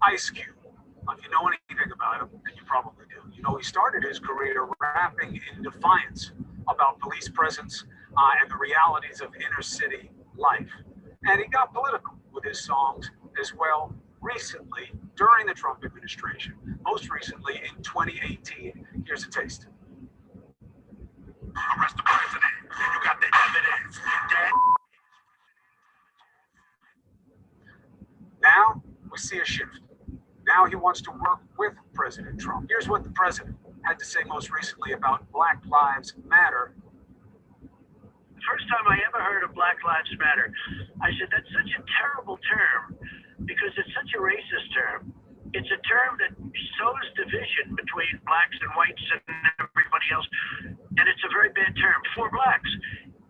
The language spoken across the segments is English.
Ice Cube. If you know anything about him, and you probably do, you know he started his career rapping in defiance about police presence and the realities of inner city life. And he got political with his songs as well recently during the Trump administration, most recently in 2018. Here's a taste. Arrest the president. You got the evidence. Now we see a shift. Now he wants to work with President Trump. Here's what the president had to say most recently about Black Lives Matter. The first time I ever heard of Black Lives Matter, I said, that's such a terrible term because it's such a racist term. It's a term that sows division between blacks and whites and everybody else. And it's a very bad term for blacks.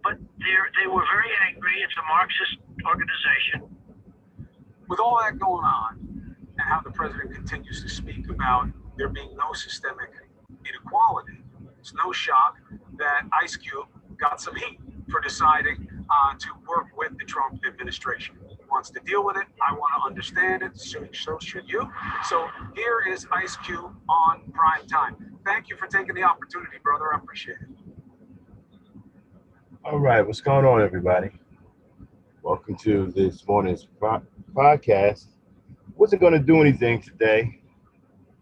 But they were very angry. It's a Marxist organization. With all that going on, and how the president continues to speak about there being no systemic inequality, it's no shock that Ice Cube got some heat for deciding to work with the Trump administration. He wants to deal with it. I want to understand it. So should you. So here is Ice Cube on Prime Time. Thank you for taking the opportunity, brother. I appreciate it. All right, what's going on, everybody? Welcome to this morning's podcast. Wasn't going to do anything today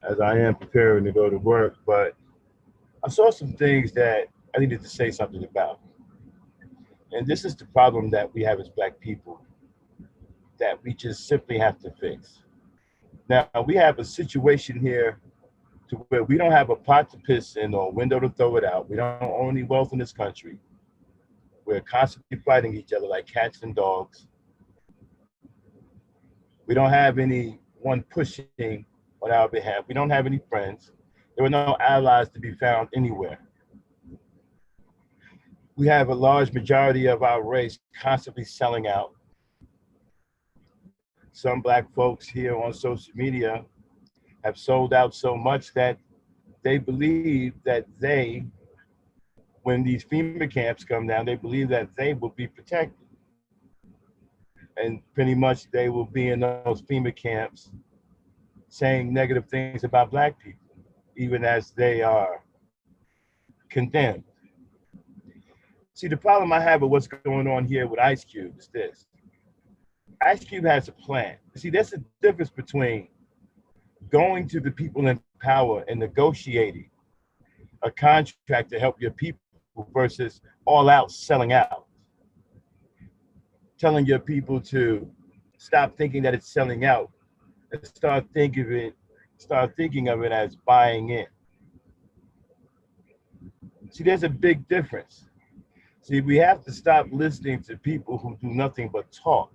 as I am preparing to go to work, but I saw some things that I needed to say something about. And this is the problem that we have as Black people that we just simply have to fix. Now, we have a situation here to where we don't have a pot to piss in or a window to throw it out. We don't own any wealth in this country. We're constantly fighting each other like cats and dogs. We don't have anyone pushing on our behalf. We don't have any friends. There are no allies to be found anywhere. We have a large majority of our race constantly selling out. Some Black folks here on social media have sold out so much that they believe that when these FEMA camps come down, they believe that they will be protected. And pretty much they will be in those FEMA camps saying negative things about Black people, even as they are condemned. See, the problem I have with what's going on here with Ice Cube is this. Ice Cube has a plan. See, there's a difference between going to the people in power and negotiating a contract to help your people versus all out selling out. Telling your people to stop thinking that it's selling out and start thinking of it as buying in. See, there's a big difference. See, we have to stop listening to people who do nothing but talk.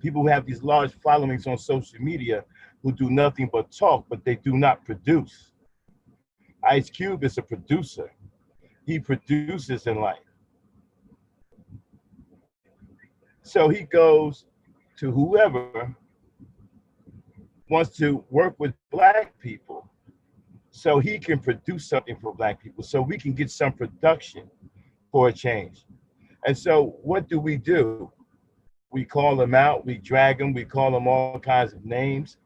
People who have these large followings on social media who do nothing but talk, but they do not produce. Ice Cube is a producer. He produces in life. So he goes to whoever wants to work with Black people so he can produce something for Black people, so we can get some production for a change. And so what do? We call him out, we drag him, we call him all kinds of names.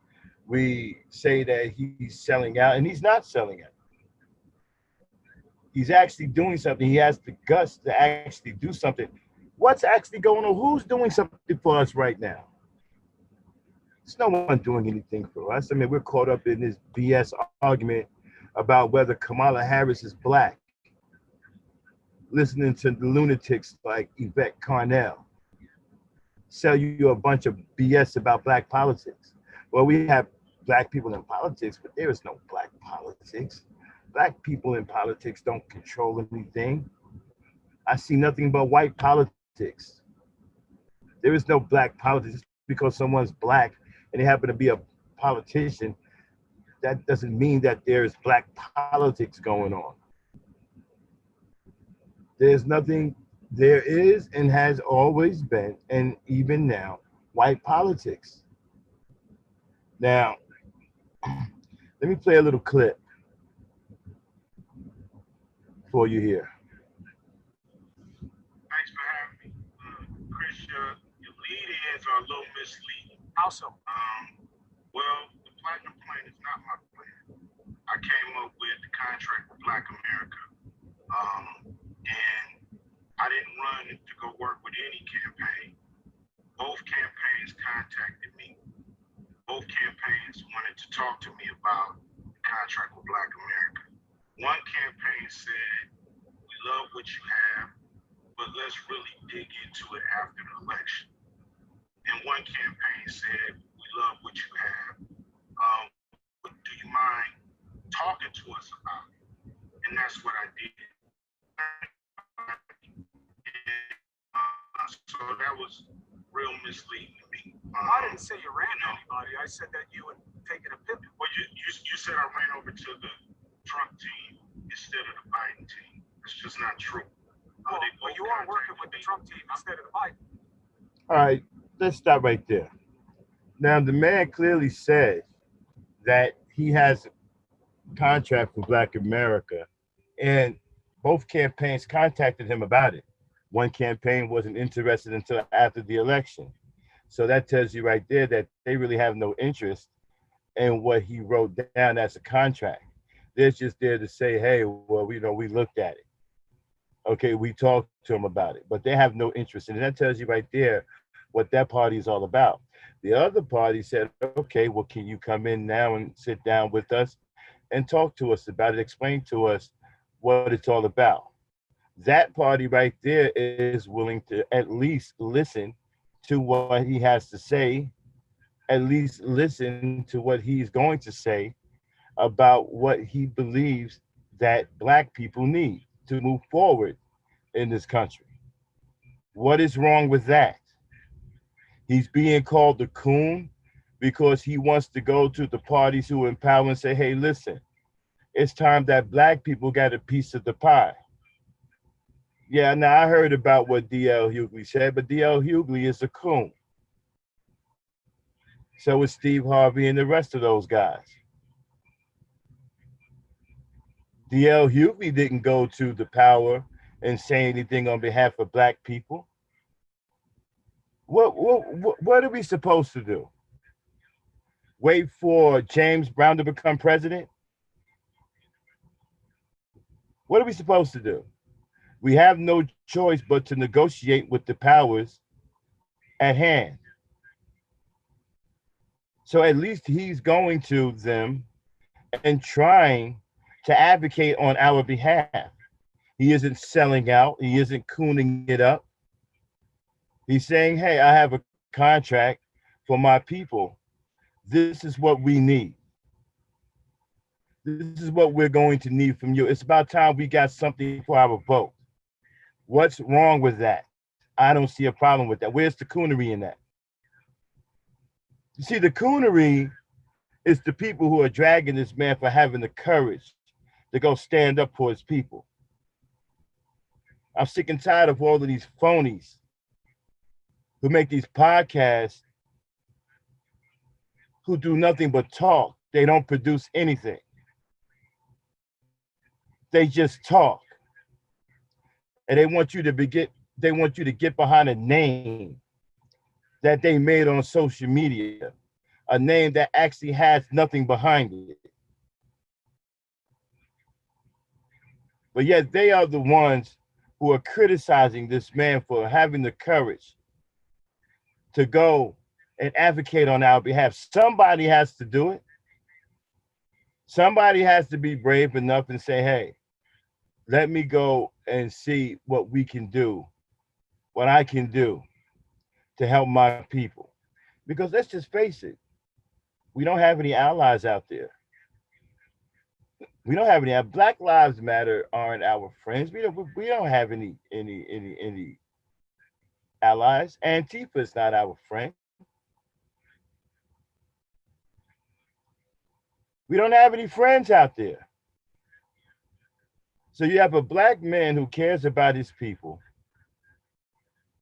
We say that he's selling out, and he's not selling out. He's actually doing something. He has the guts to actually do something. What's actually going on? Who's doing something for us right now? There's no one doing anything for us. I mean, we're caught up in this BS argument about whether Kamala Harris is Black, listening to the lunatics like Yvette Carnell sell you a bunch of BS about Black politics. Well, we have Black people in politics, but there is no Black politics. Black people in politics don't control anything. I see nothing but white politics. There is no Black politics. Just because someone's Black and they happen to be a politician, that doesn't mean that there is Black politics going on. There's nothing, there is and has always been, and even now, white politics. Now, let me play a little clip for you here. Thanks for having me. Chris, your lead-ins are a little misleading. How so? Well, the I came up with the contract with Black America. And I didn't run to go work with any campaign. Both campaigns contacted me. Both campaigns wanted to talk to me about the contract with Black America. One campaign said, we love what you have, but let's really dig into it after the election. And one campaign said, we love what you have, but do you mind talking to us about it? And that's what I did. So that was real misleading to me. I didn't say you ran anybody. I said that you had taken a pivot. Well, you said I ran over to the Trump team instead of the Biden team. It's just not true. Well, you are working with the Trump team instead of the Biden. All right, let's stop right there. Now, the man clearly said that he has a contract for Black America, and both campaigns contacted him about it. One campaign wasn't interested until after the election. So that tells you right there that they really have no interest in what he wrote down as a contract. They're just there to say, hey, well, we looked at it. Okay, we talked to him about it, but they have no interest in it. That tells you right there what that party is all about. The other party said, okay, well, can you come in now and sit down with us and talk to us about it, explain to us what it's all about. That party right there is willing to at least listen to what he has to say, at least listen to what he's going to say about what he believes that Black people need to move forward in this country. What is wrong with that? He's being called a coon because he wants to go to the parties who empower and say, hey, listen, it's time that Black people got a piece of the pie. Yeah, now I heard about what D.L. Hughley said, but D.L. Hughley is a coon. So is Steve Harvey and the rest of those guys. D.L. Hughley didn't go to the power and say anything on behalf of Black people. What are we supposed to do? Wait for James Brown to become president? What are we supposed to do? We have no choice but to negotiate with the powers at hand. So at least he's going to them and trying to advocate on our behalf. He isn't selling out. He isn't cooning it up. He's saying, hey, I have a contract for my people. This is what we need. This is what we're going to need from you. It's about time we got something for our vote. What's wrong with that? I don't see a problem with that. Where's the coonery in that? You see, the coonery is the people who are dragging this man for having the courage to go stand up for his people. I'm sick and tired of all of these phonies who make these podcasts who do nothing but talk. They don't produce anything. They just talk. And they want you to get behind a name that they made on social media, a name that actually has nothing behind it. But yet they are the ones who are criticizing this man for having the courage to go and advocate on our behalf. Somebody has to do it. Somebody has to be brave enough and say, hey, let me go and see what we can do, what I can do to help my people. Because let's just face it, we don't have any allies out there. We don't have any. Black Lives Matter aren't our friends. We don't have any allies. Antifa is not our friend. We don't have any friends out there. So you have a Black man who cares about his people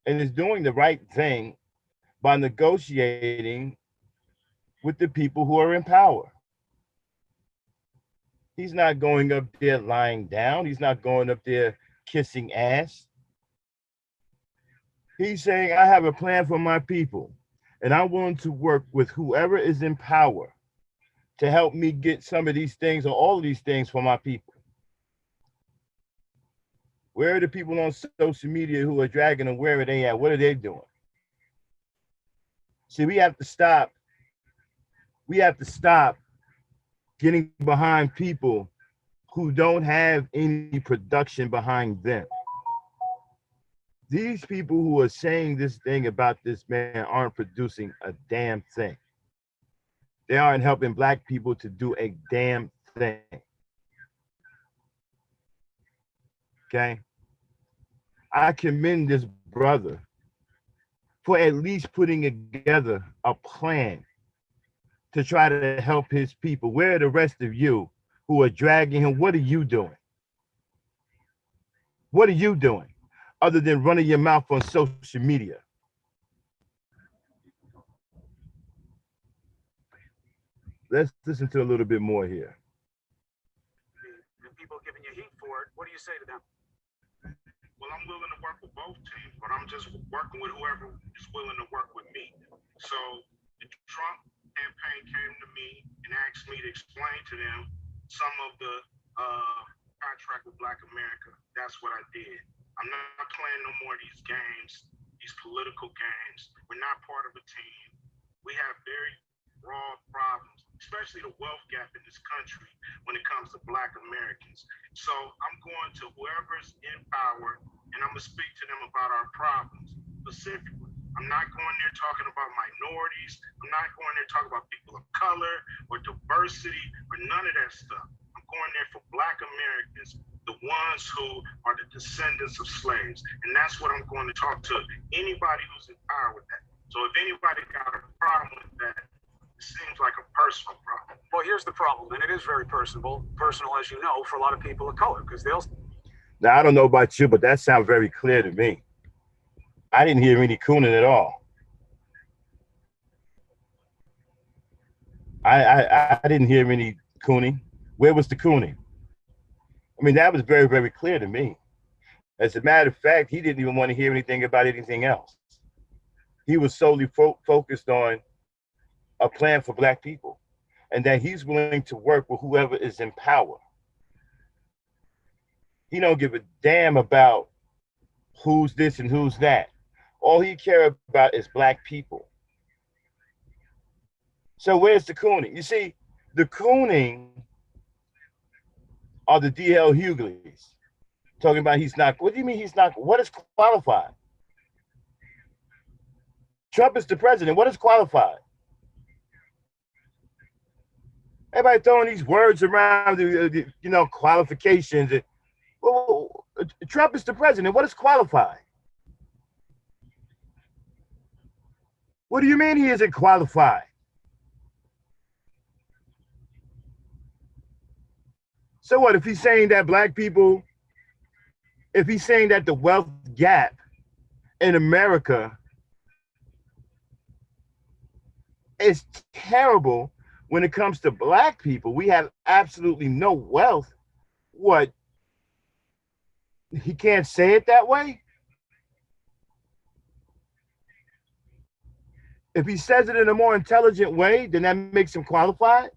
and is doing the right thing by negotiating with the people who are in power. He's not going up there lying down. He's not going up there kissing ass. He's saying, I have a plan for my people, and I'm willing to work with whoever is in power to help me get some of these things or all of these things for my people? Where are the people on social media who are dragging them? Where are they at? What are they doing? See, we have to stop. We have to stop getting behind people who don't have any production behind them. These people who are saying this thing about this man aren't producing a damn thing. They aren't helping Black people to do a damn thing. Okay? I commend this brother for at least putting together a plan to try to help his people. Where are the rest of you who are dragging him? What are you doing? What are you doing other than running your mouth on social media? Let's listen to a little bit more here. And people giving you heat for it, what do you say to them? Well, I'm willing to work with both teams, but I'm just working with whoever is willing to work with me. So the Trump campaign came to me and asked me to explain to them some of the contract with Black America. That's what I did. I'm not playing no more of these games, these political games. We're not part of a team. We have very raw problems, especially the wealth gap in this country when it comes to Black Americans. So I'm going to whoever's in power and I'm gonna speak to them about our problems specifically. I'm not going there talking about minorities. I'm not going there talking about people of color or diversity or none of that stuff. I'm going there for Black Americans, the ones who are the descendants of slaves. And that's what I'm going to talk to anybody who's in power with that. So if anybody got a problem with that, it seems like a personal problem. Well, here's the problem, and it is very personal, as you know, for a lot of people of color, because they'll. Now, I don't know about you, but that sounds very clear to me. I didn't hear any cooning at all. I didn't hear any cooning. Where was the cooning? I mean, that was very, very clear to me. As a matter of fact, he didn't even want to hear anything about anything else. He was solely focused on a plan for Black people and that he's willing to work with whoever is in power. He don't give a damn about who's this and who's that. All he cares about is Black people. So where's the cooning? You see, the cooning are the D.L. Hugleys talking about he's not. What do you mean he's not? What is qualified? Trump is the president. What is qualified? Everybody throwing these words around, qualifications. Well, Trump is the president. What is qualified? What do you mean he isn't qualified? So what if he's saying that Black people, if he's saying that the wealth gap in America is terrible when it comes to Black people, we have absolutely no wealth. What? He can't say it that way? If he says it in a more intelligent way, then that makes him qualified?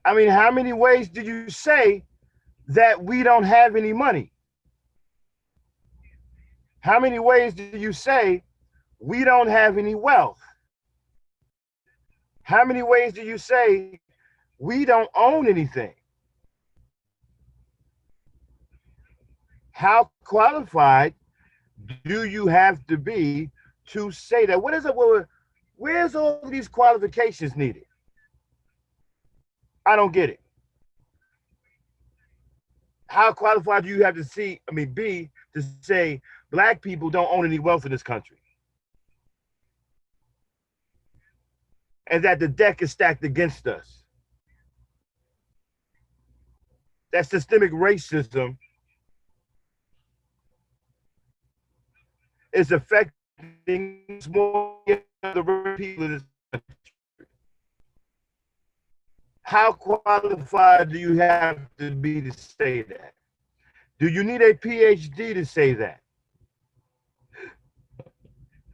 I mean, how many ways do you say that we don't have any money? How many ways do you say we don't have any wealth? How many ways do you say we don't own anything? How qualified do you have to be to say that? What is it? Where's all these qualifications needed? I don't get it. How qualified do you have to be to say Black people don't own any wealth in this country? And that the deck is stacked against us. That systemic racism is affecting more the people in this country. How qualified do you have to be to say that? Do you need a PhD to say that?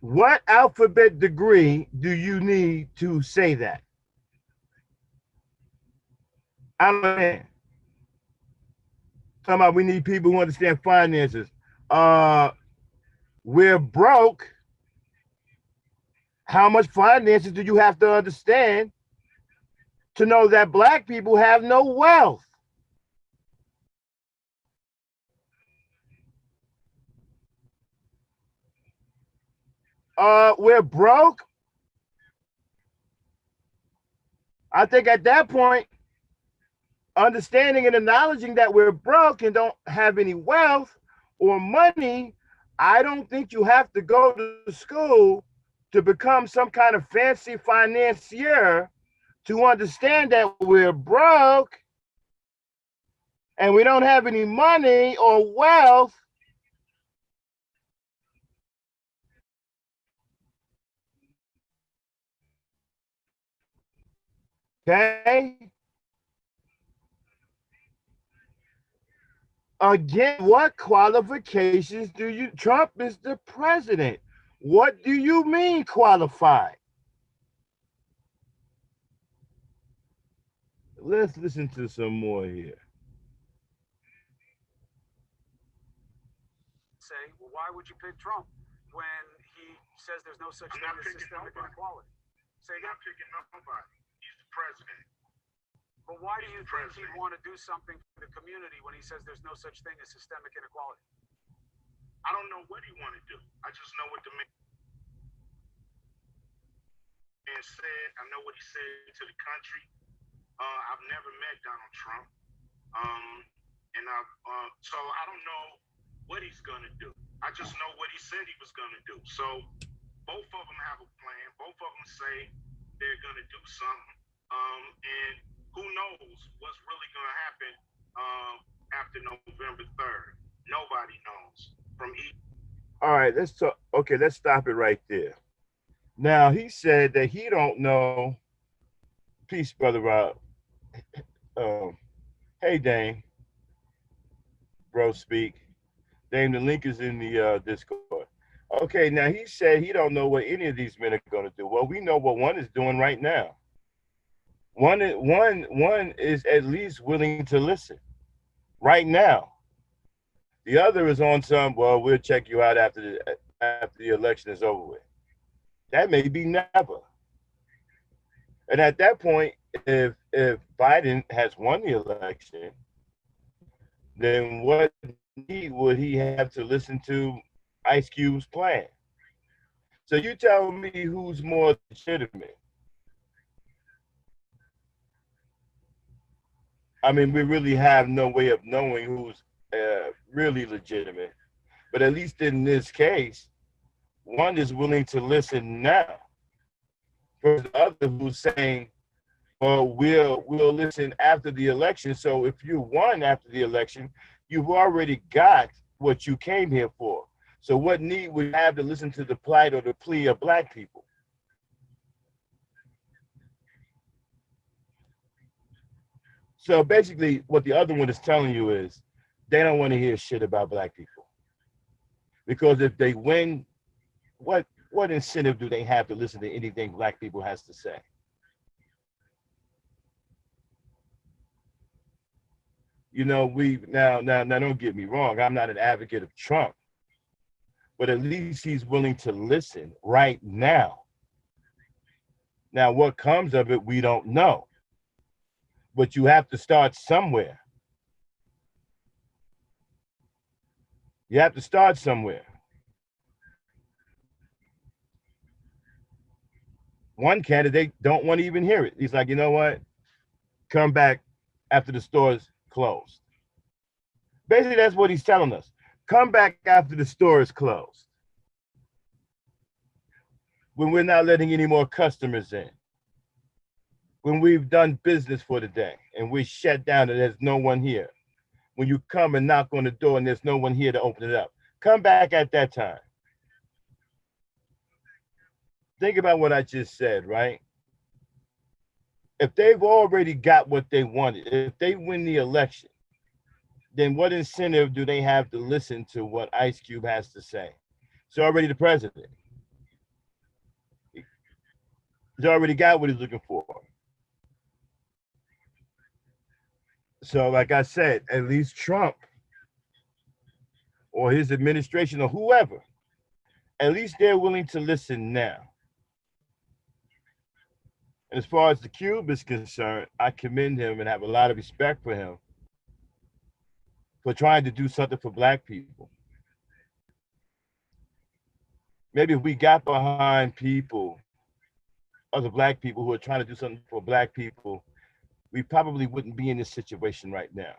What alphabet degree do you need to say that? I don't understand. Talking about we need people who understand finances. Uh, we're broke. How much finances do you have to understand to know that black people have no wealth? We're broke. I think at that point, understanding and acknowledging that we're broke and don't have any wealth or money, I don't think you have to go to school to become some kind of fancy financier to understand that we're broke and we don't have any money or wealth. Okay. Again, what qualifications do you? Trump is the president. What do you mean qualified? Let's listen to some more here. Say, well, why would you pick Trump when he says there's no such I'm thing not as picking systemic nobody. inequality? Say I'm again. not picking nobody. He's the president. But why do you think President. he'd want to do something for the community when he says there's no such thing as systemic inequality? I don't know what he want to do. I just know what the man said. I know what he said to the country. I've never met Donald Trump. So I don't know what he's gonna do. I just know what he said he was gonna do. So both of them have a plan. Both of them say they're gonna do something. And who knows what's really gonna happen after November 3rd? Nobody knows. All right, let's talk. Okay, let's stop it right there. Now he said that he don't know. Peace, brother Rob. Hey, Dame, bro, speak. Dame, the link is in the Discord. Okay, now he said he don't know what any of these men are going to do. Well, we know what one is doing right now. One is at least willing to listen right now. The other is on some. Well, we'll check you out after the election is over with. That may be never. And at that point, if Biden has won the election, then what need would he have to listen to Ice Cube's plan? So you tell me who's more legitimate. I mean, we really have no way of knowing who's really legitimate. But at least in this case, one is willing to listen now. For the other who's saying, well, we'll listen after the election. So if you won after the election, you've already got what you came here for. So what need would you have to listen to the plight or the plea of black people? So basically, what the other one is telling you is they don't want to hear shit about black people. Because if they win, what incentive do they have to listen to anything black people has to say? You know, we now don't get me wrong, I'm not an advocate of Trump, but at least he's willing to listen right now. Now, what comes of it, we don't know. But you have to start somewhere. You have to start somewhere. One candidate don't want to even hear it. He's like, you know what? Come back after the store's closed. Basically, that's what he's telling us. Come back after the store is closed. When we're not letting any more customers in. When we've done business for the day and we're shut down and there's no one here. When you come and knock on the door and there's no one here to open it up. Come back at that time. Think about what I just said, right? If they've already got what they wanted, if they win the election, then what incentive do they have to listen to what Ice Cube has to say? It's already the president. He's already got what he's looking for. So, like I said, at least Trump or his administration or whoever, at least they're willing to listen now. And as far as the Cube is concerned, I commend him and have a lot of respect for him for trying to do something for Black people. Maybe if we got behind people, other Black people who are trying to do something for Black people, we probably wouldn't be in this situation right now.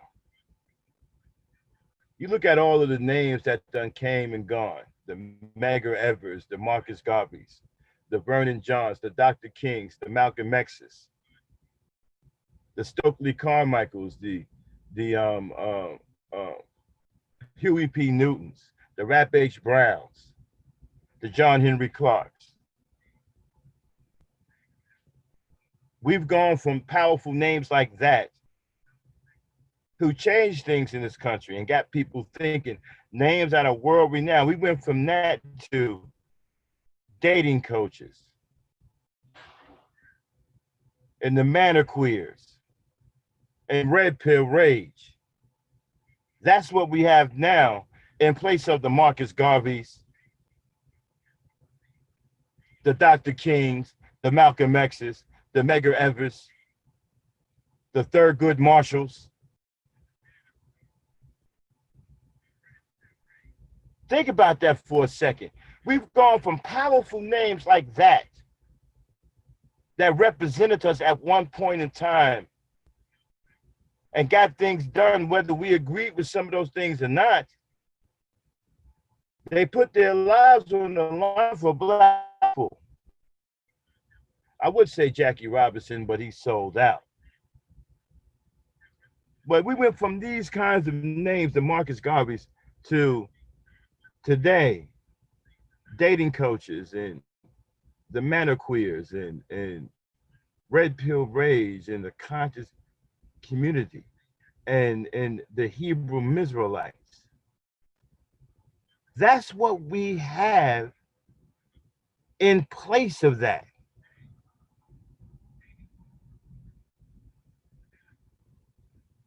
You look at all of the names that done came and gone, the Medgar Evers, the Marcus Garveys, the Vernon Johns, the Dr. Kings, the Malcolm X's, the Stokely Carmichaels, the Huey P. Newtons, the Rap H. Browns, the John Henry Clarks. We've gone from powerful names like that who changed things in this country and got people thinking, names that are world renowned. We went from that to dating coaches and the manor queers and red pill rage. That's what we have now in place of the Marcus Garveys, the Dr. Kings, the Malcolm X's, the Medgar Evers, the Thurgood Marshalls. Think about that for a second. We've gone from powerful names like that represented us at one point in time and got things done, whether we agreed with some of those things or not. They put their lives on the line for Black people. I would say Jackie Robinson, but he sold out. But we went from these kinds of names, the Marcus Garveys, to today, dating coaches and the manor queers and red pill rage and the conscious community and the Hebrew Israelites. That's what we have in place of that.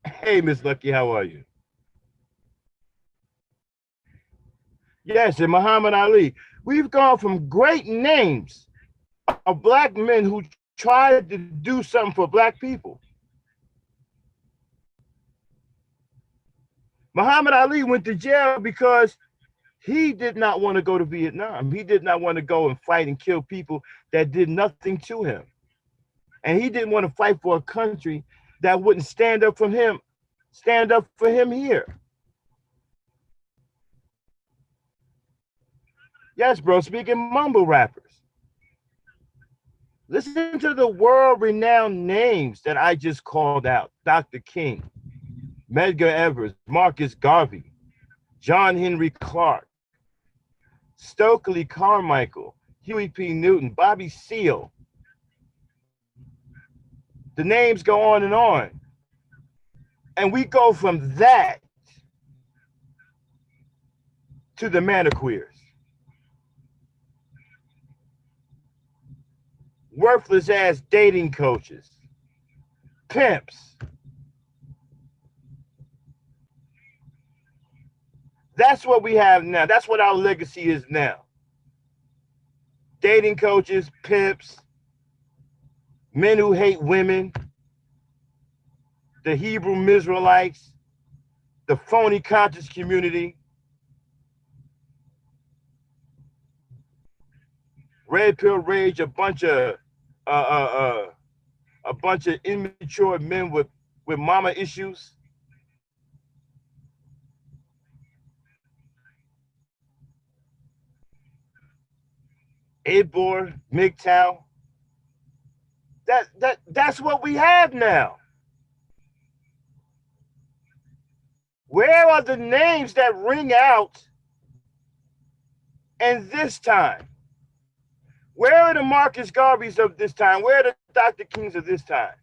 Hey, Miss Lucky, how are you? Yes, and Muhammad Ali. We've gone from great names of Black men who tried to do something for Black people. Muhammad Ali went to jail because he did not want to go to Vietnam. He did not want to go and fight and kill people that did nothing to him. And he didn't want to fight for a country that wouldn't stand up for him here. Yes, bro, speaking mumble rappers. Listen to the world-renowned names that I just called out. Dr. King, Medgar Evers, Marcus Garvey, John Henry Clark, Stokely Carmichael, Huey P. Newton, Bobby Seale. The names go on and on. And we go from that to the manor queers. Worthless ass dating coaches, pimps. That's what we have now. That's what our legacy is now. Dating coaches, pimps, men who hate women, the Hebrew Israelites, the phony conscious community, red pill rage, a bunch of immature men with mama issues. Abor, MGTOW. That's what we have now. Where are the names that ring out in this time? Where are the Marcus Garveys of this time? Where are the Dr. Kings of this time?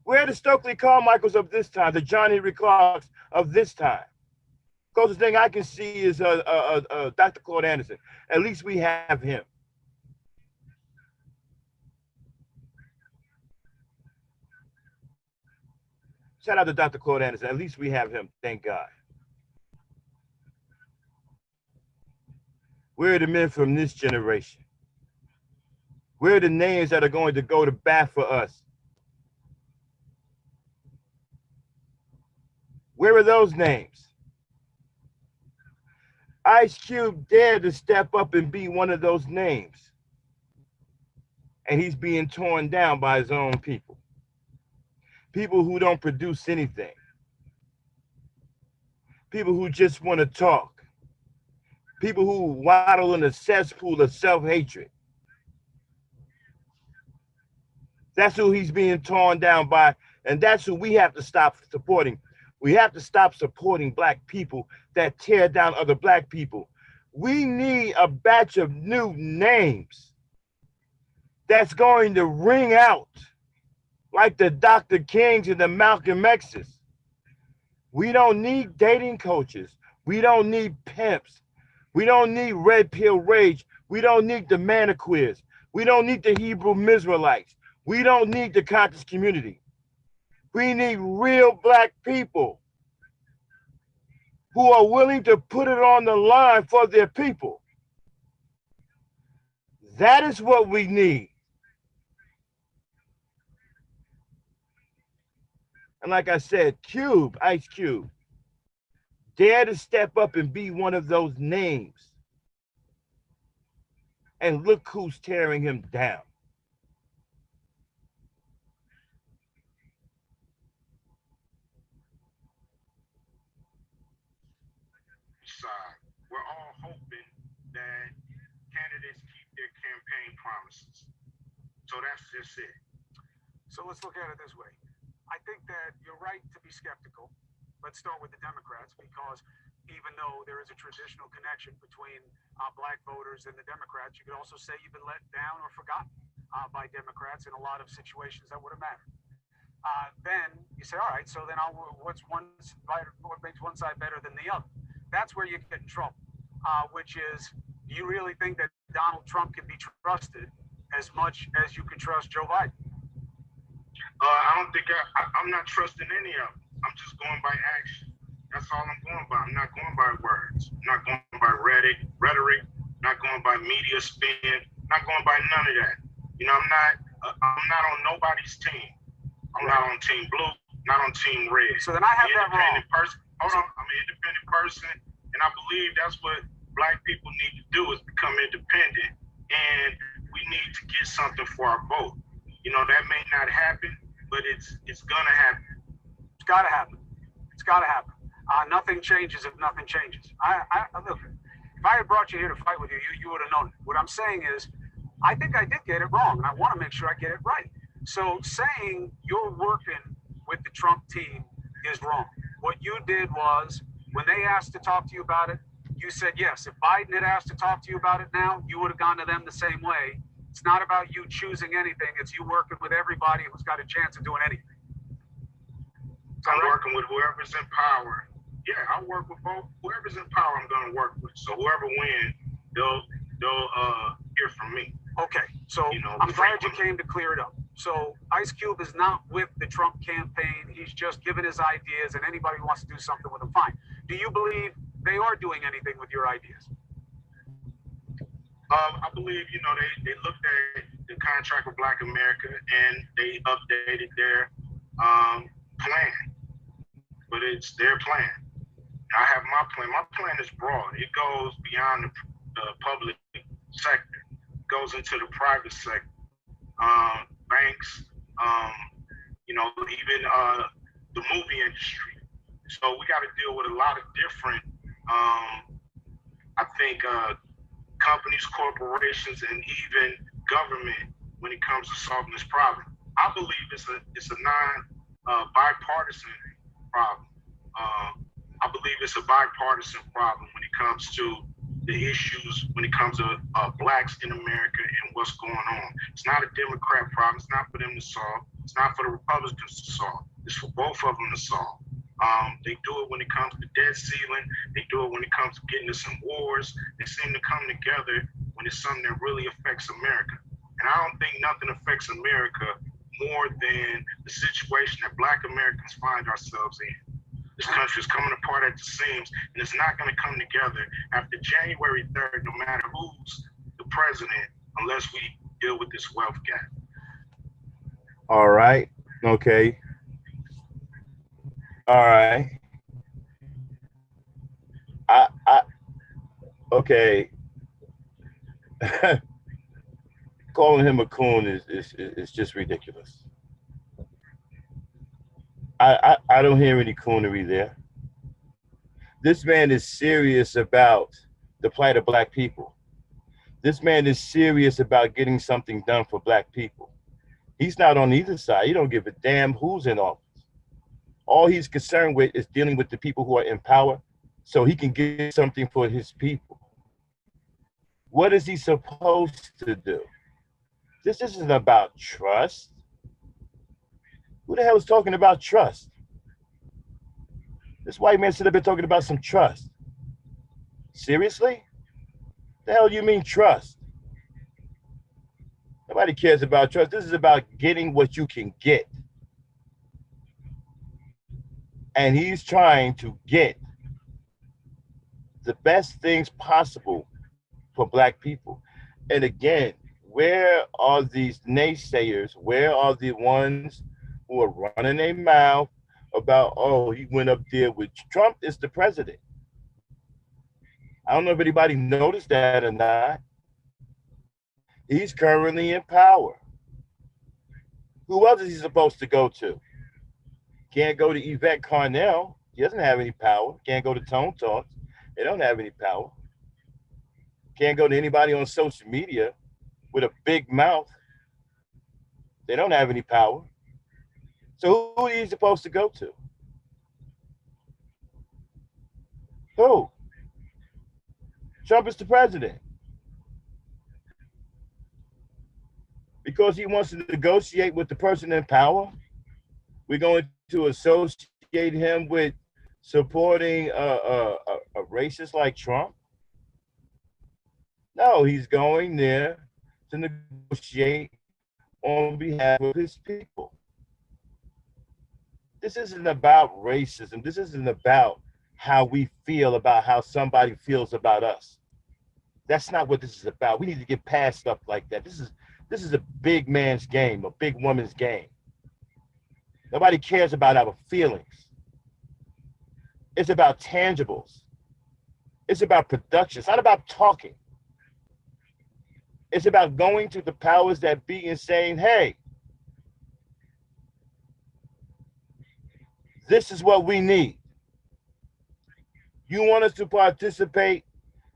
Where are the Stokely Carmichaels of this time? The John Henry Clarks of this time? Closest thing I can see is Dr. Claude Anderson. At least we have him. Shout out to Dr. Claude Anderson. At least we have him. Thank God. We're the men from this generation. We're the names that are going to go to bat for us. Where are those names? Ice Cube dared to step up and be one of those names. And he's being torn down by his own people. People who don't produce anything. People who just want to talk. People who waddle in a cesspool of self-hatred. That's who he's being torn down by, and that's who we have to stop supporting. We have to stop supporting black people that tear down other black people. We need a batch of new names that's going to ring out like the Dr. Kings and the Malcolm X's. We don't need dating coaches. We don't need pimps. We don't need red pill rage. We don't need the maniqueers. We don't need the Hebrew Mizraelites. We don't need the conscious community. We need real black people who are willing to put it on the line for their people. That is what we need. And like I said, Cube, Ice Cube, dare to step up and be one of those names. And look who's tearing him down. Side. We're all hoping that candidates keep their campaign promises. So that's just it. So let's look at it this way. I think that you're right to be skeptical. Let's start with the Democrats, because even though there is a traditional connection between black voters and the Democrats, you could also say you've been let down or forgotten by Democrats in a lot of situations that would have mattered. Then you say, all right, so then what makes one side better than the other? That's where you get in trouble, which is, do you really think that Donald Trump can be trusted as much as you can trust Joe Biden? I don't think I'm not trusting any of them. I'm just going by action. That's all I'm going by. I'm not going by words. I'm not going by rhetoric. Not going by media spin. Not going by none of that. You know, I'm not on nobody's team. I'm not on Team Blue. Not on Team Red. So then I have that wrong. Hold on. I'm an independent person, and I believe that's what black people need to do, is become independent, and we need to get something for our vote. You know, that may not happen, but it's gonna happen. It's gotta happen. It's gotta happen. Nothing changes if nothing changes. Look, if I had brought you here to fight with you, you would have known it. What I'm saying is, I think I did get it wrong, and I want to make sure I get it right. So saying you're working with the Trump team is wrong. What you did was, when they asked to talk to you about it, you said yes. If Biden had asked to talk to you about it now, you would have gone to them the same way. It's not about you choosing anything. It's you working with everybody who's got a chance of doing anything. I'm working with whoever's in power. Yeah, I'll work with both. Whoever's in power, I'm going to work with. So whoever wins, they'll hear from me. Okay, so I'm glad you came to clear it up. So Ice Cube is not with the Trump campaign. He's just giving his ideas, and anybody who wants to do something with them, fine. Do you believe they are doing anything with your ideas? I believe, they looked at the contract with Black America and they updated their plan, but it's their plan. I have my plan. My plan is broad. It goes beyond the public sector. It goes into the private sector, banks, even the movie industry. So we got to deal with a lot of different, companies, corporations, and even government when it comes to solving this problem. I believe it's a bipartisan problem. I believe it's a bipartisan problem when it comes to the issues, when it comes to blacks in America and what's going on. It's not a Democrat problem. It's not for them to solve. It's not for the Republicans to solve. It's for both of them to solve. They do it when it comes to debt ceiling. They do it when it comes to getting us in wars. They seem to come together when it's something that really affects America. And I don't think nothing affects America more than the situation that Black Americans find ourselves in. This country is coming apart at the seams, and it's not going to come together after January 3rd, no matter who's the president, unless we deal with this wealth gap. All right. Okay. All right. Okay. Calling him a coon is just ridiculous. I don't hear any coonery there. This man is serious about the plight of Black people. This man is serious about getting something done for Black people. He's not on either side. He don't give a damn who's in office. All he's concerned with is dealing with the people who are in power so he can get something for his people. What is he supposed to do? This isn't about trust. Who the hell is talking about trust? This white man should have been talking about some trust. Seriously? The hell you mean trust? Nobody cares about trust. This is about getting what you can get. And he's trying to get the best things possible for Black people. And again, where are these naysayers? Where are the ones who are running their mouth about, oh, he went up there with Trump is the president? I don't know if anybody noticed that or not. He's currently in power. Who else is he supposed to go to? Can't go to Yvette Carnell. He doesn't have any power. Can't go to Tone Talks. They don't have any power. Can't go to anybody on social media with a big mouth. They don't have any power. So who are you supposed to go to? Who? Trump is the president. Because he wants to negotiate with the person in power, we're going to associate him with supporting a racist like Trump? No, he's going there to negotiate on behalf of his people. This isn't about racism. This isn't about how we feel about how somebody feels about us. That's not what this is about. We need to get past stuff like that. This is a big man's game, a big woman's game. Nobody cares about our feelings. It's about tangibles. It's about production. It's not about talking. It's about going to the powers that be and saying, hey, this is what we need. You want us to participate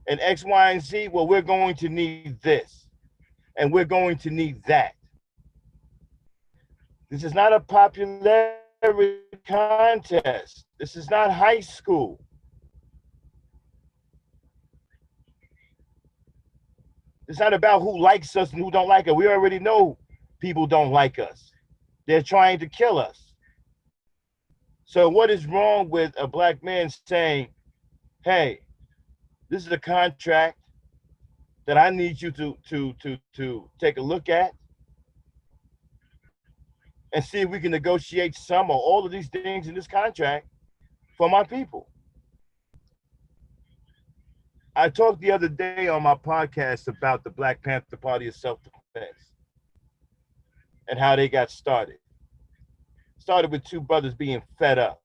in X, Y, and Z? Well, we're going to need this. And we're going to need that. This is not a popularity contest. This is not high school. It's not about who likes us and who don't like us. We already know people don't like us. They're trying to kill us. So what is wrong with a Black man saying, hey, this is a contract that I need you to take a look at and see if we can negotiate some or all of these things in this contract for my people. I talked the other day on my podcast about the Black Panther Party of Self-Defense and how they got started. Started with two brothers being fed up.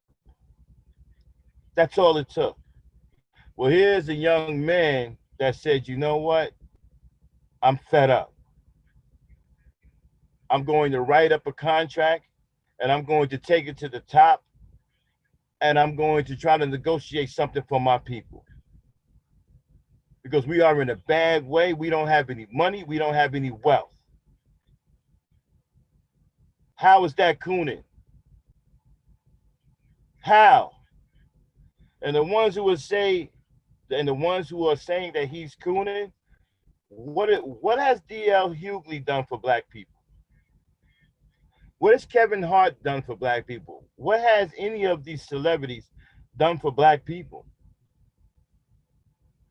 That's all it took. Well, here's a young man that said, you know what? I'm fed up. I'm going to write up a contract and I'm going to take it to the top and I'm going to try to negotiate something for my people. Because we are in a bad way. We don't have any money. We don't have any wealth. How is that cooning? How? And the ones who are saying that he's cooning, what has D.L. Hughley done for Black people? What has Kevin Hart done for Black people? What has any of these celebrities done for Black people?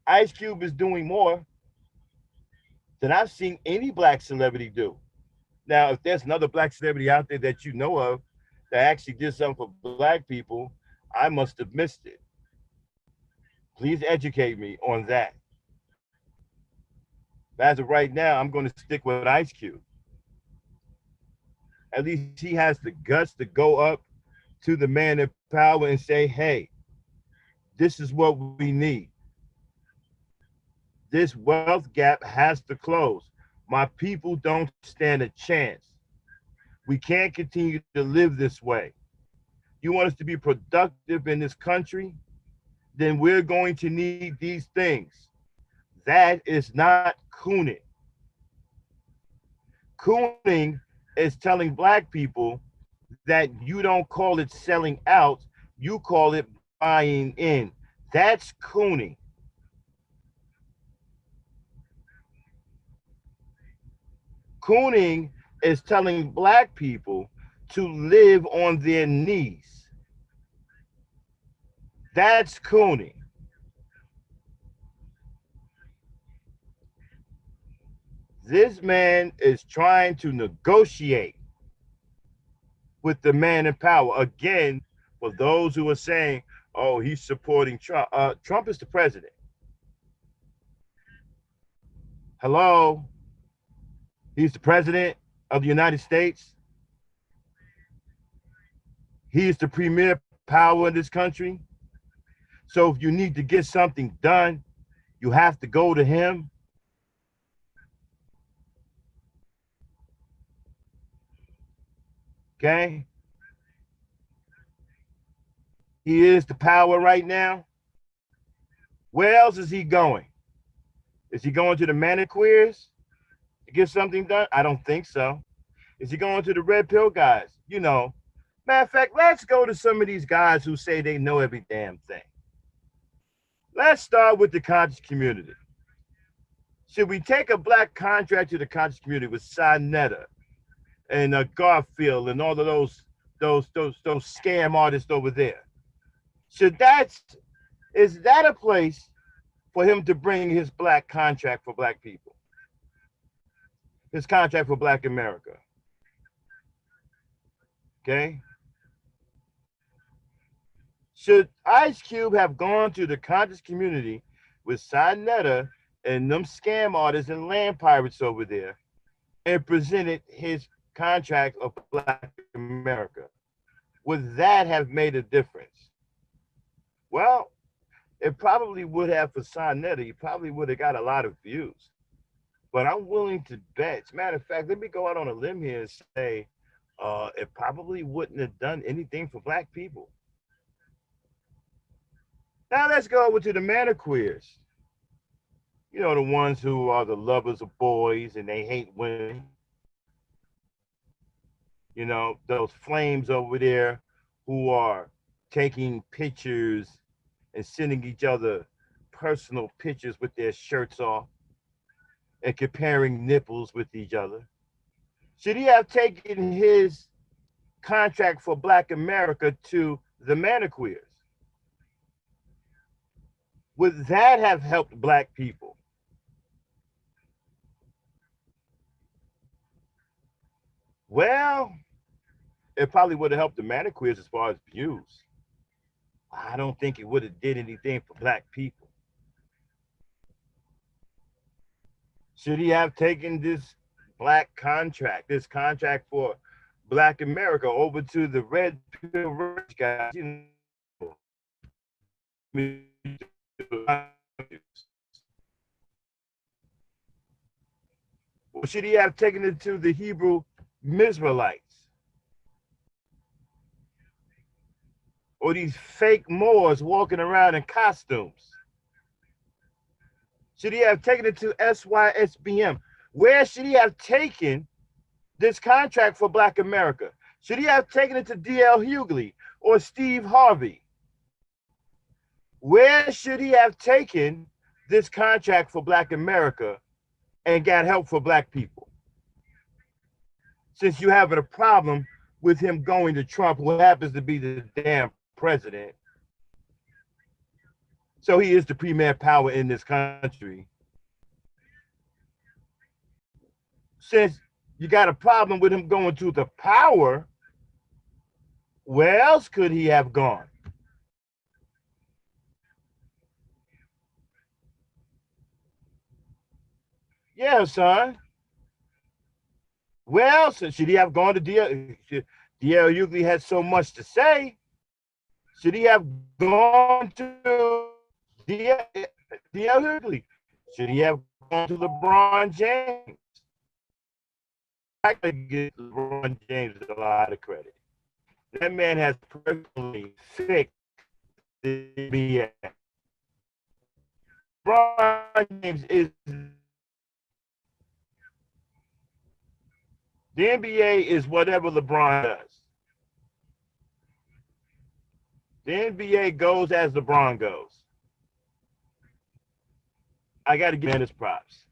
Ice Cube is doing more than I've seen any Black celebrity do. Now, if there's another black celebrity out there that you know of that actually did something for black people, I must have missed it. Please educate me on that. But as of right now, I'm going to stick with Ice Cube. At least he has the guts to go up to the man in power and say, hey, this is what we need. This wealth gap has to close. My people don't stand a chance. We can't continue to live this way. You want us to be productive in this country? Then we're going to need these things. That is not cooning. Cooning is telling black people that you don't call it selling out, you call it buying in. That's cooning. Cooning is telling black people to live on their knees. That's cooning. This man is trying to negotiate with the man in power. Again, for those who are saying, oh, he's supporting Trump. Trump is the president. Hello? He's the president of the United States. He is the premier power in this country. So if you need to get something done, you have to go to him. Okay? He is the power right now. Where else is he going? Is he going to the maniqueers to get something done? I don't think so. Is he going to the red pill guys? You know. Matter of fact, let's go to some of these guys who say they know every damn thing. Let's start with the conscious community. Should we take a black contract to the conscious community with Sinetta and Garfield and all of those scam artists over there? Is that a place for him to bring his black contract for black people? His contract for Black America. Okay? Should Ice Cube have gone to the conscious community with Sinetta and them scam artists and land pirates over there and presented his contract of Black America? Would that have made a difference? Well, it probably would have for Sinetta. He probably would have got a lot of views. But I'm willing to bet. As a matter of fact, let me go out on a limb here and say it probably wouldn't have done anything for black people. Now let's go over to the maniqueers. You know, the ones who are the lovers of boys and they hate women. You know, those flames over there who are taking pictures and sending each other personal pictures with their shirts off and comparing nipples with each other. Should he have taken his contract for Black America to the maniqueers? Would that have helped black people? Well, it probably would have helped the maniqueers as far as views. I don't think it would have did anything for black people. Should he have taken this this contract for Black America over to the red pill rich guys? You know, or should he have taken it to the Hebrew Mizraelites? Or these fake Moors walking around in costumes? Should he have taken it to SYSBM? Where should he have taken this contract for Black America? Should he have taken it to D.L. Hughley or Steve Harvey? Where should he have taken this contract for Black America and got help for black people? Since you're having a problem with him going to Trump, who happens to be the damn president. So he is the premier power in this country. Since you got a problem with him going to the power, where else could he have gone? Yeah, son. Where else should he have gone to DL? DL Hughley had so much to say. Should he have gone to DL Hughley? Should he have gone to LeBron James? I could give LeBron James a lot of credit. That man has personally fixed the NBA. LeBron James is the NBA is whatever LeBron does. The NBA goes as LeBron goes. I got to give him his props.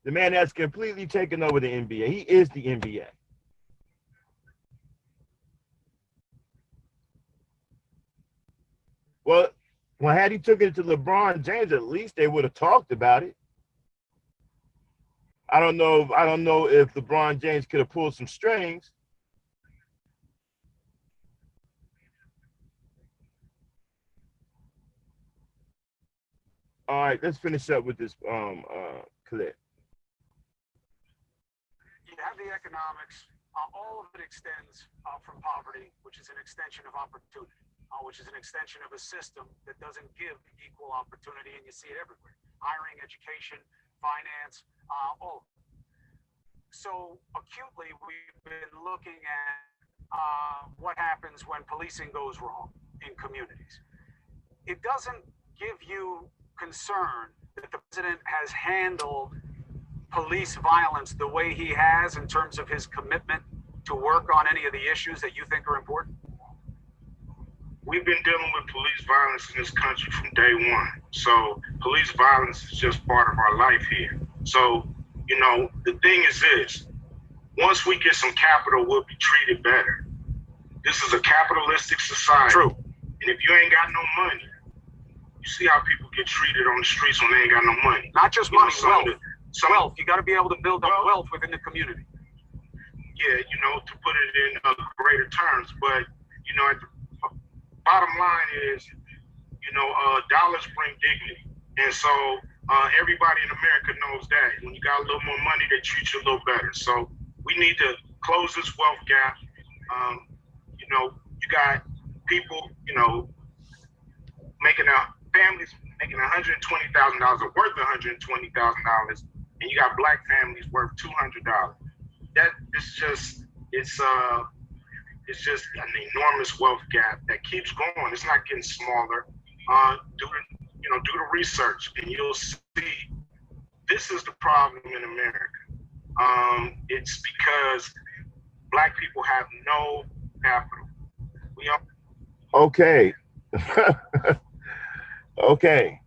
The man has completely taken over the NBA. He is the NBA. Well, had he took it to LeBron James, at least they would have talked about it. I don't know if LeBron James could have pulled some strings. All right, let's finish up with this clip. You have the economics. All of it extends from poverty, which is an extension of opportunity, which is an extension of a system that doesn't give equal opportunity, and you see it everywhere. Hiring, education, finance, all. So acutely, we've been looking at what happens when policing goes wrong in communities. It doesn't give you concern that the president has handled police violence the way he has in terms of his commitment to work on any of the issues that you think are important? We've been dealing with police violence in this country from day one. So police violence is just part of our life here. So, you know, the thing is this, once we get some capital, we'll be treated better. This is a capitalistic society. True. And if you ain't got no money, you see how people get treated on the streets when they ain't got no money. Not just money, wealth. Wealth. You got to be able to build up wealth within the community. Yeah, you know, to put it in greater terms. But, you know, at the bottom line is, you know, dollars bring dignity. And so everybody in America knows that. When you got a little more money, they treat you a little better. So we need to close this wealth gap. You know, you got people, you know, families making $120,000 or worth $120,000, and you got black families worth $200. It's just an enormous wealth gap that keeps going. It's not getting smaller. Do the research, and you'll see this is the problem in America. It's because black people have no capital. Okay. Okay.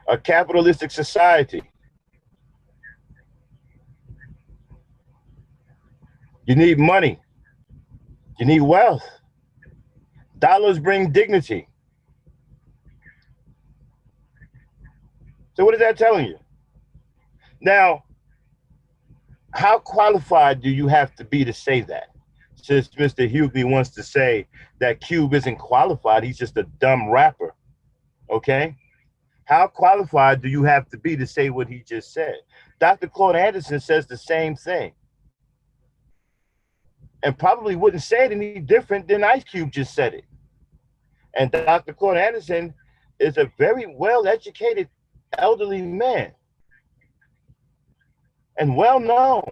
A capitalistic society. You need money. You need wealth. Dollars bring dignity. So what is that telling you? Now, how qualified do you have to be to say that? Since Mr. Hughley wants to say that Cube isn't qualified, he's just a dumb rapper, okay? How qualified do you have to be to say what he just said? Dr. Claude Anderson says the same thing, and probably wouldn't say it any different than Ice Cube just said it. And Dr. Claude Anderson is a very well-educated elderly man and well-known,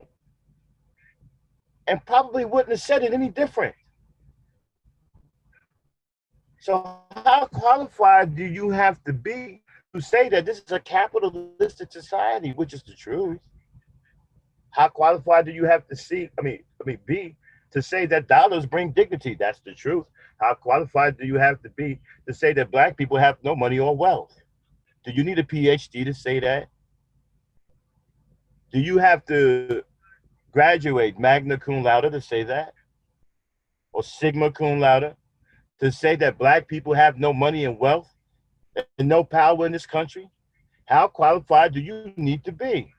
and probably wouldn't have said it any different. So how qualified do you have to be to say that this is a capitalistic society, which is the truth? How qualified do you have to be to say that dollars bring dignity? That's the truth. How qualified do you have to be to say that black people have no money or wealth? Do you need a PhD to say that? Do you have to graduate magna cum laude to say that? Or sigma cum laude to say that black people have no money and wealth and no power in this country? How qualified do you need to be?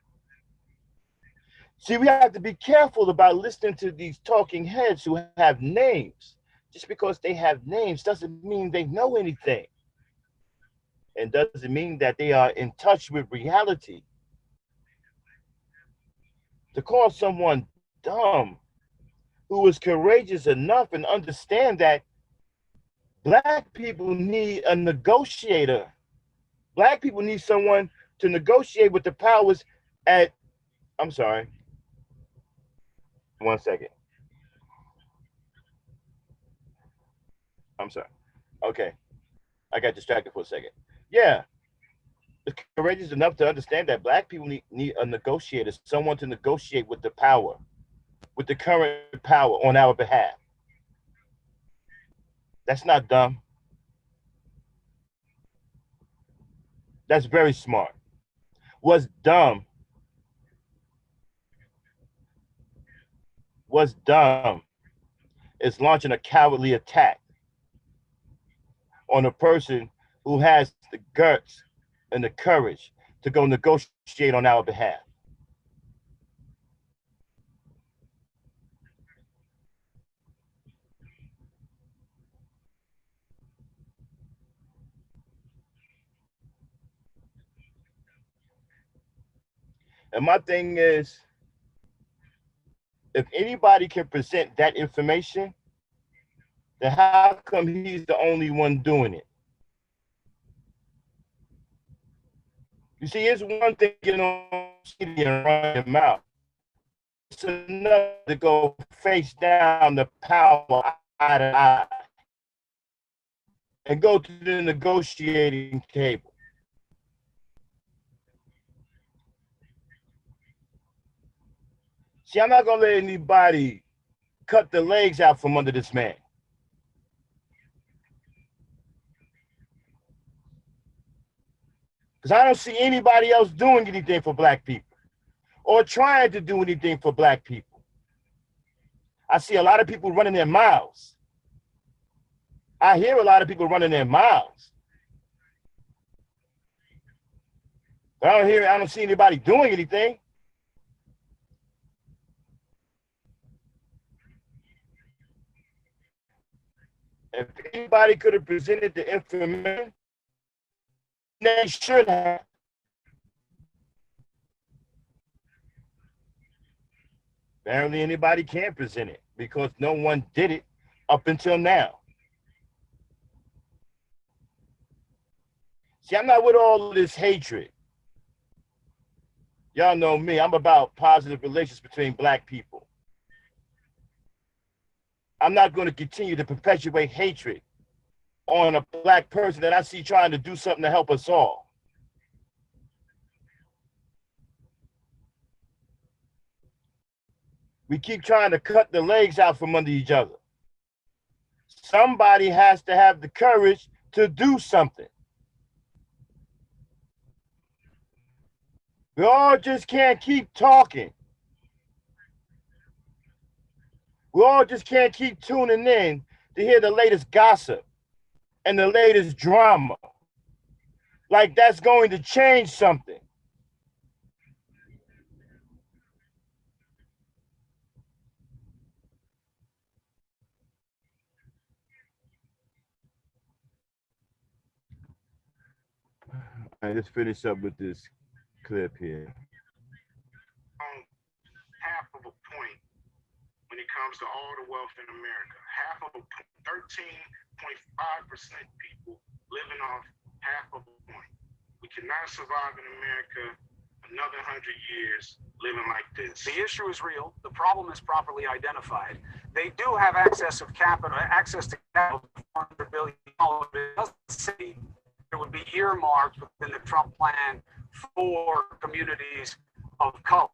See, we have to be careful about listening to these talking heads who have names. Just because they have names doesn't mean they know anything. And doesn't mean that they are in touch with reality. To call someone dumb who is courageous enough and understand that Black people need a negotiator. Black people need someone to negotiate with the powers at, I'm sorry, 1 second. I'm sorry. Okay. I got distracted for a second. Yeah. It's courageous enough to understand that Black people need a negotiator, someone to negotiate with the power, with the current power on our behalf. That's not dumb. That's very smart. What's dumb is launching a cowardly attack on a person who has the guts and the courage to go negotiate on our behalf. And my thing is, if anybody can present that information, then how come he's the only one doing it? You see, it's one thing getting on CD and running your mouth. It's another to go face down the power eye to eye and go to the negotiating table. See, I'm not gonna let anybody cut the legs out from under this man. Because I don't see anybody else doing anything for Black people or trying to do anything for Black people. I see a lot of people running their mouths. I hear a lot of people running their mouths. But I don't see anybody doing anything. If anybody could have presented the information, they should have. Apparently anybody can't present it because no one did it up until now. See, I'm not with all of this hatred. Y'all know me, I'm about positive relations between Black people. I'm not going to continue to perpetuate hatred on a Black person that I see trying to do something to help us all. We keep trying to cut the legs out from under each other. Somebody has to have the courage to do something. We all just can't keep talking. We all just can't keep tuning in to hear the latest gossip and the latest drama. Like that's going to change something. All right, let's finish up with this clip here. Half of a point when it comes to all the wealth in America. Half of a 13.5% people living off half of a point. We cannot survive in America another 100 years living like this. The issue is real. The problem is properly identified. They do have access to capital, $400 billion. It doesn't say it would be earmarked within the Trump plan for communities of color.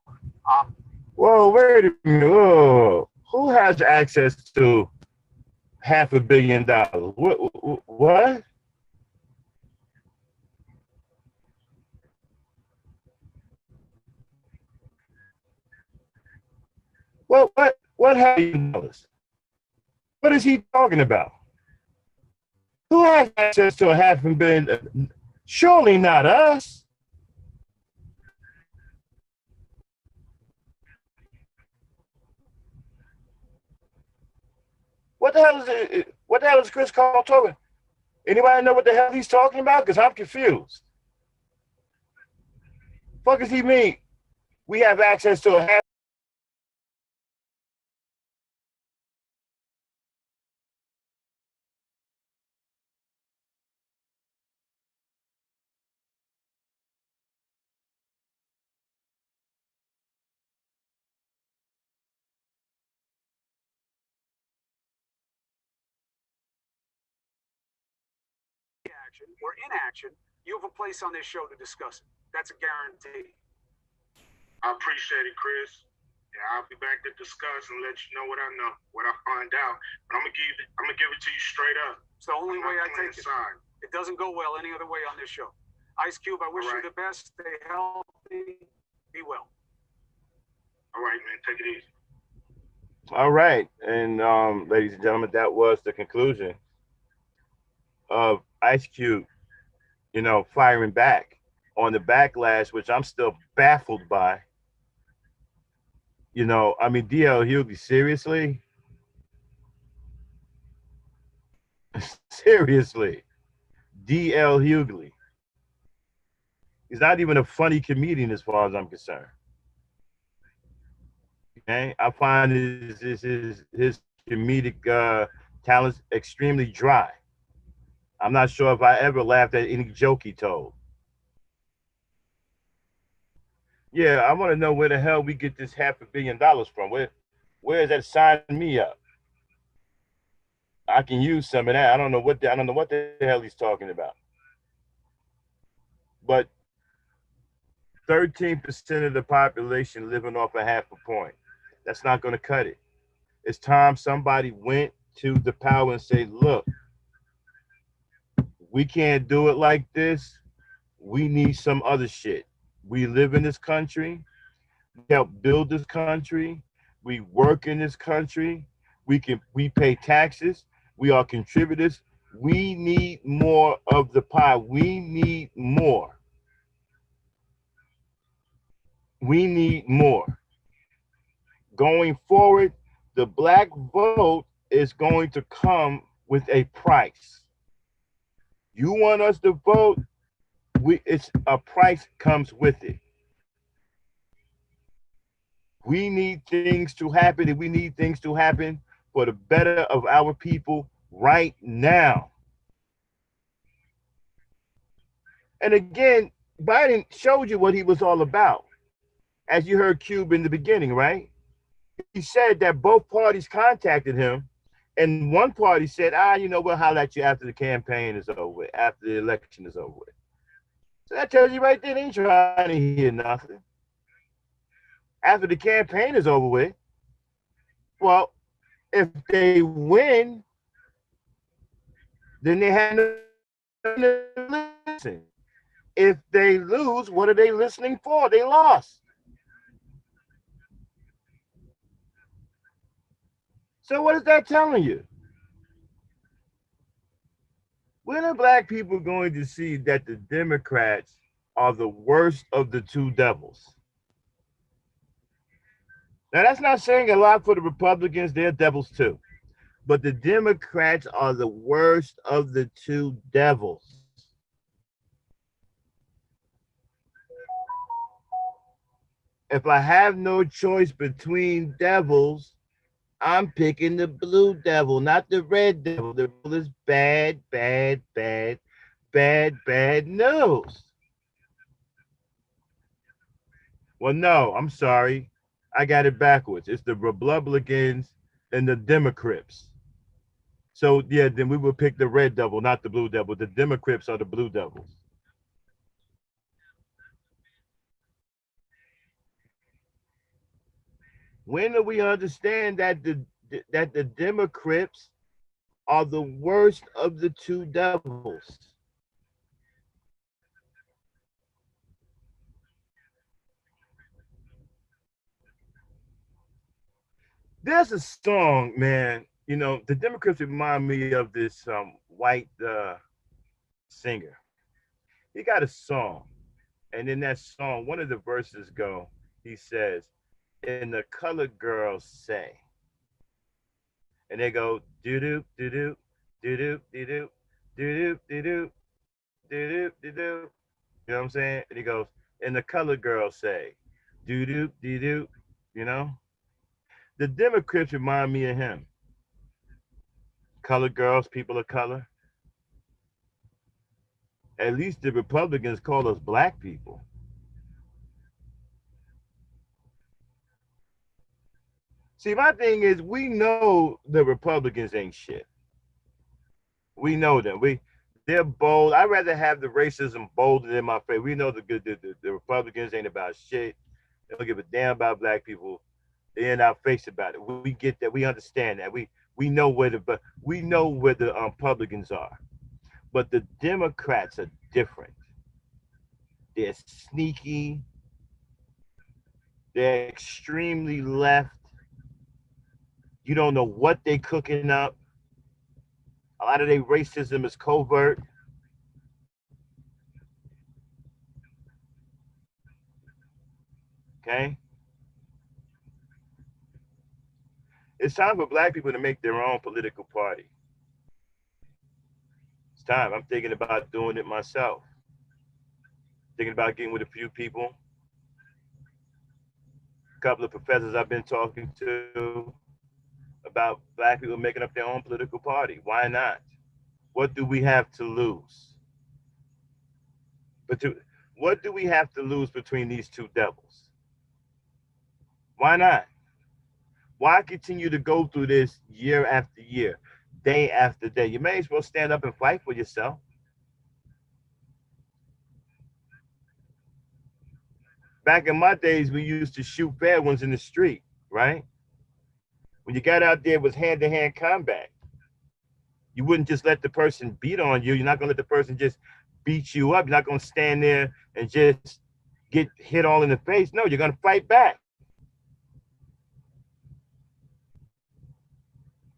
Whoa, wait a minute. Whoa. Who has access to $500 million? What? What happened? What is he talking about? Who has access to $500 million? Surely not us. the hell is it? What the hell is Chris Cole talking? Anybody know what the hell he's talking about? Because I'm confused. Fuck does he mean? We have access to a half. Action or inaction, you have a place on this show to discuss it. That's a guarantee. I appreciate it, Chris. Yeah, I'll be back to discuss and let you know what I know, what I find out. But I'm gonna give it to you straight up. It's the only way I take it. It doesn't go well any other way on this show. Ice Cube, I wish you the best. Stay healthy. Be well. All right, man. Take it easy. All right, and ladies and gentlemen, that was the conclusion of Ice Cube, you know, firing back on the backlash, which I'm still baffled by. You know, I mean, DL Hughley, seriously? Seriously. DL Hughley. He's not even a funny comedian as far as I'm concerned. Okay? I find his comedic talents extremely dry. I'm not sure if I ever laughed at any joke he told. Yeah, I want to know where the hell we get this $500 million from. Where is that? Sign me up. I can use some of that. I don't know what the hell he's talking about. But 13% of the population living off a half a point. That's not going to cut it. It's time somebody went to the power and say, look, we can't do it like this. We need some other shit. We live in this country. We help build this country. We work in this country. We pay taxes. We are contributors. We need more of the pie. We need more. We need more. Going forward, the black vote is going to come with a price. You want us to vote? It's a price comes with it. We need things to happen, and we need things to happen for the better of our people right now. And again, Biden showed you what he was all about. As you heard Cube in the beginning, right? He said that both parties contacted him, and one party said, you know, we'll holler at you after the campaign is over with, after the election is over with. So that tells you right there, they ain't trying to hear nothing. After the campaign is over with, well, if they win, then they have nothing to listen. If they lose, what are they listening for? They lost. So what is that telling you? When are black people going to see that the Democrats are the worst of the two devils? Now, that's not saying a lot for the Republicans. They're devils too. But the Democrats are the worst of the two devils. If I have no choice between devils, I'm picking the blue devil, not the red devil. The devil is bad, bad, bad, bad, bad news. Well, no, I'm sorry. I got it backwards. It's the Republicans and the Democrats. So, yeah, then we would pick the red devil, not the blue devil. The Democrats are the blue devils. When do we understand that the Democrats are the worst of the two devils? There's a song, man. You know, the Democrats remind me of this white singer. He got a song, and in that song, one of the verses he says, "And the colored girls say." and they go doo doo doo doo doo doo doo doo doo doo doo doo doo doo. You know what I'm saying? And he goes, and the colored girls say doo doo doo doo. You know, the Democrats remind me of him. Colored girls, people of color. At least the Republicans call us black people. See, my thing is, we know the Republicans ain't shit. We know them. They're bold. I'd rather have the racism bolder in my face. We know the Republicans ain't about shit. They don't give a damn about black people. They're in our face about it. We get that. We understand that. We know where the Republicans are. But the Democrats are different. They're sneaky. They're extremely left. You don't know what they're cooking up. A lot of their racism is covert. Okay? It's time for black people to make their own political party. It's time. I'm thinking about doing it myself. Thinking about getting with a few people. A couple of professors I've been talking to about black people making up their own political party. Why not? What do we have to lose? But what do we have to lose between these two devils? Why not? Why continue to go through this year after year, day after day? You may as well stand up and fight for yourself. Back in my days, we used to shoot fair ones in the street, right? When you got out there, it was hand-to-hand combat. You wouldn't just let the person beat on you. You're not going to let the person just beat you up. You're not going to stand there and just get hit all in the face. No, you're going to fight back.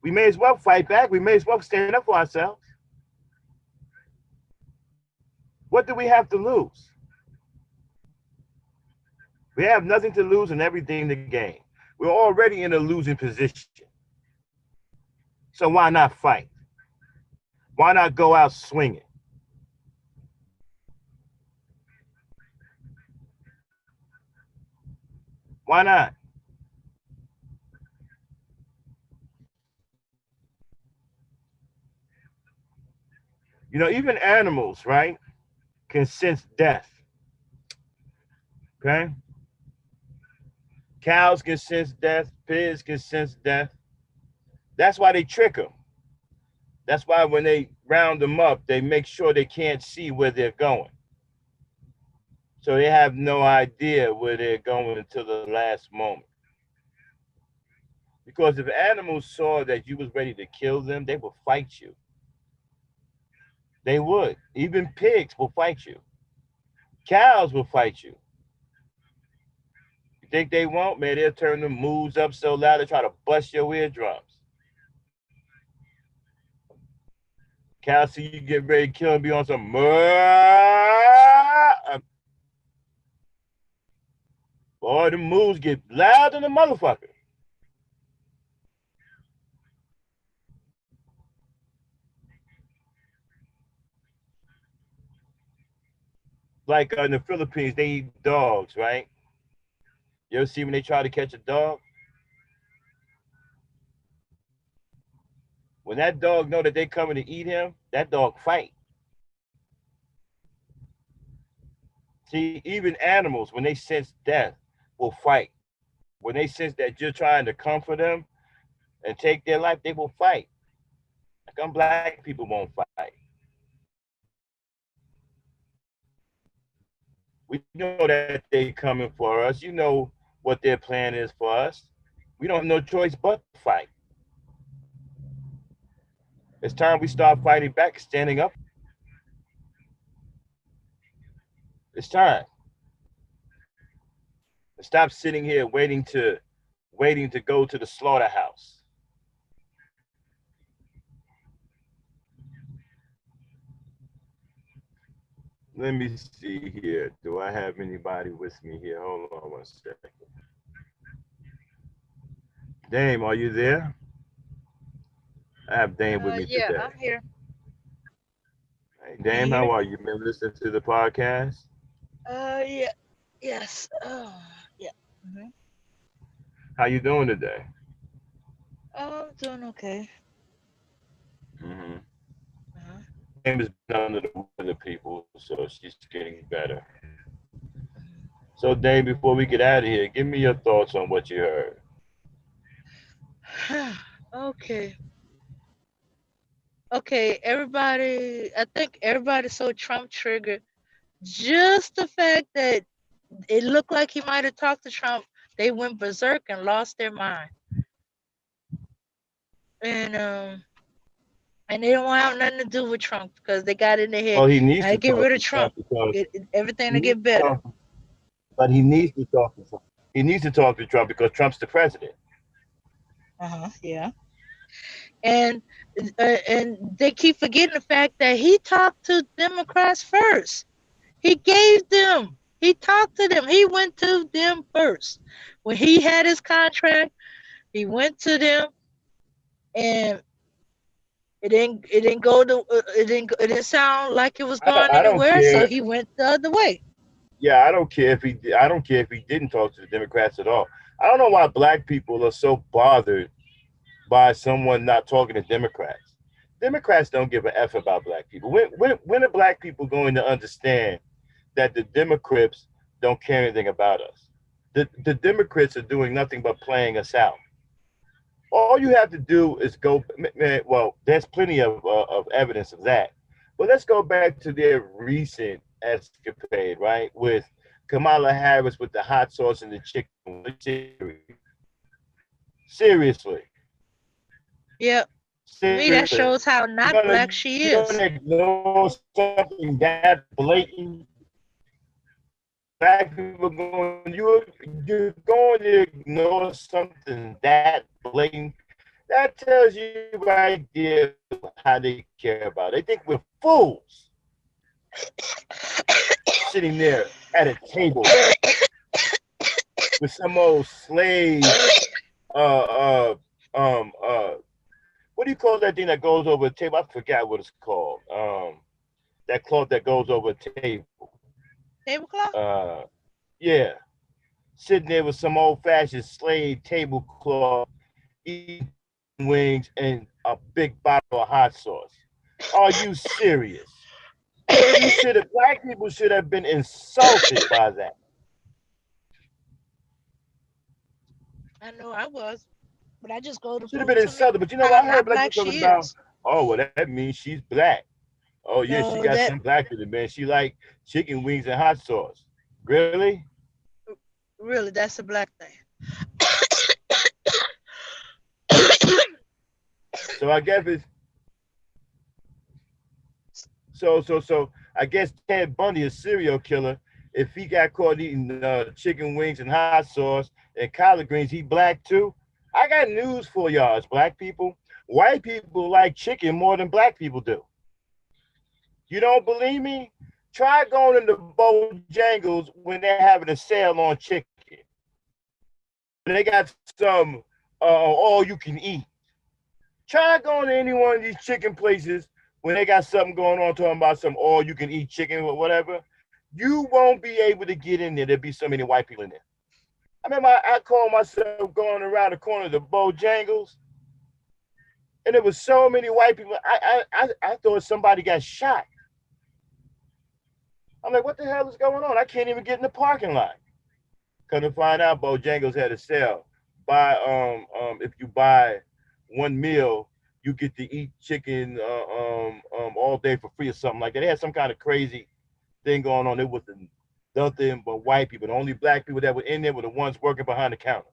We may as well fight back. We may as well stand up for ourselves. What do we have to lose? We have nothing to lose and everything to gain. We're already in a losing position. So why not fight? Why not go out swinging? Why not? You know, even animals, right, can sense death. Okay? Cows can sense death. Pigs can sense death. That's why they trick them. That's why when they round them up, they make sure they can't see where they're going. So they have no idea where they're going until the last moment. Because if animals saw that you was ready to kill them, they would fight you. They would. Even pigs will fight you. Cows will fight you. You think they won't? Man, they'll turn the moves up so loud they try to bust your eardrums. Cows see you get ready to kill and be on some boy, the moves get loud than a motherfucker. Like in the Philippines, they eat dogs, right? You ever see when they try to catch a dog? When that dog know that they coming to eat him, that dog fight. See, even animals, when they sense death, will fight. When they sense that you're trying to comfort them and take their life, they will fight. Like them black people won't fight. We know that they coming for us. You know what their plan is for us. We don't have no choice but to fight. It's time we start fighting back, standing up. It's time. Stop sitting here waiting to go to the slaughterhouse. Let me see here. Do I have anybody with me here? Hold on one second. Dame, are you there? I have Dame with me Yeah, today. I'm here. Hey, Can you Dame, hear how me? are you? Been listening to the podcast? Yeah, yes. Yeah. hmm How you doing today? I'm doing okay. Mm-hmm. Uh-huh. Dame has been under the weather, people, so she's getting better. So, Dame, before we get out of here, give me your thoughts on what you heard. Okay. Okay, everybody, I think everybody's so Trump triggered. Just the fact that it looked like he might have talked to Trump, they went berserk and lost their mind. And they don't have nothing to do with Trump because they got in their head, Well, he needs I to get talk rid of to Trump Trump, because everything he will needs get to better. talk, but he needs to talk to Trump. He needs to talk to Trump because Trump's the president. Yeah. And they keep forgetting the fact that he talked to Democrats first. He gave them. He talked to them. He went to them first. When he had his contract, he went to them, and it didn't go to it didn't sound like it was going I don't anywhere. So care. he went the other way. Yeah, I don't care if he didn't talk to the Democrats at all. I don't know why black people are so bothered by someone not talking to Democrats. Democrats don't give a f about black people. When are black people going to understand that the Democrats don't care anything about us? The Democrats are doing nothing but playing us out. All you have to do is go. Well, there's plenty of evidence of that. But let's go back to their recent escapade, right, with Kamala Harris with the hot sauce and the chicken. Seriously, Yeah, to me that seriously, shows how not black she you're is. gonna ignore something that blatant. Black people going, you're going to ignore something that blatant. That tells you right there how they care about it. They think we're fools sitting there at a table with some old slave. Uh, uh, what do you call that thing that goes over a table? I forgot what it's called. That cloth that goes over a table. Tablecloth. Yeah, sitting there with some old-fashioned slave tablecloth, eating wings and a big bottle of hot sauce. Are you serious? You should have. Black people should have been insulted by that. I know I was, but I just go to Should have been prove to me insulted. But you know how what? I heard not black black people talking she about, is. oh, well, that means she's black. Oh, yeah, she No, got that some black in it, man. She like chicken wings and hot sauce. Really? really that's a black thing. So I guess it's so I guess Ted Bundy, a serial killer, if he got caught eating chicken wings and hot sauce and collard greens, he black too. I got news for y'all, as black people. White people like chicken more than black people do. You don't believe me? Try going into Bojangles when they're having a sale on chicken. When they got some all you can eat. Try going to any one of these chicken places when they got something going on talking about some all you can eat chicken or whatever. You won't be able to get in there. There'll be so many white people in there. I remember I called myself going around the corner to Bojangles, and there was so many white people. I thought somebody got shot. I'm like, what the hell is going on? I can't even get in the parking lot. Come to find out, Bojangles had a sale. Buy if you buy one meal, you get to eat chicken all day for free or something like that. They had some kind of crazy thing going on. It was nothing but white people. The only black people that were in there were the ones working behind the counter.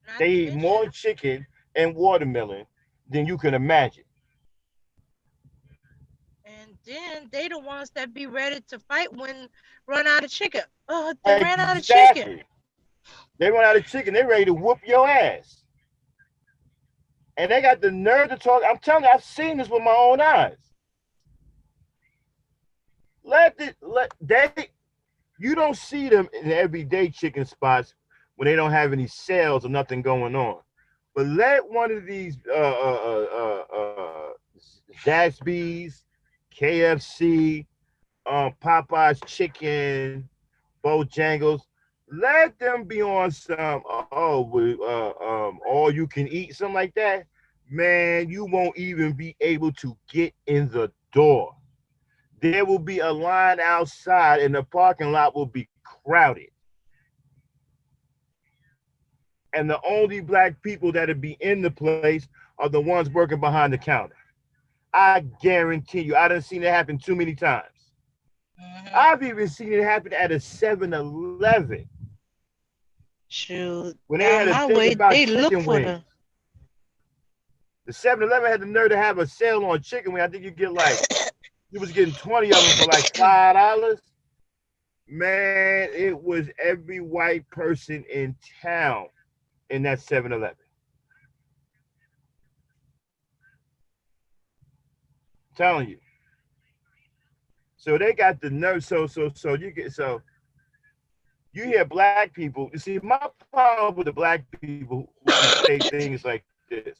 Not They to eat more mention, chicken and watermelon than you can imagine. and then they the ones that be ready to fight when run out of chicken. Oh, they ran out of chicken. Exactly. They run out of chicken. They ready to whoop your ass. And they got the nerve to talk. I'm telling you, I've seen this with my own eyes. Let they you don't see them in everyday chicken spots when they don't have any sales or nothing going on. But let one of these Zaxby's, KFC, Popeye's chicken, Bojangles, let them be on some all you can eat, something like that. Man, you won't even be able to get in the door. There will be a line outside and the parking lot will be crowded. And the only black people that'll be in the place are the ones working behind the counter. I guarantee you, I done seen it happen too many times. I've even seen it happen at a 7-Eleven. Shoot, When they down had a my thing way, about they look chicken for wings. The 7-Eleven had the nerve to have a sale on chicken wings. I think you was getting 20 of them for like $5. Man, it was every white person in town in that 7-Eleven. Telling you. So they got the nerve. So you hear black people. You see, my problem with the black people who say things like this.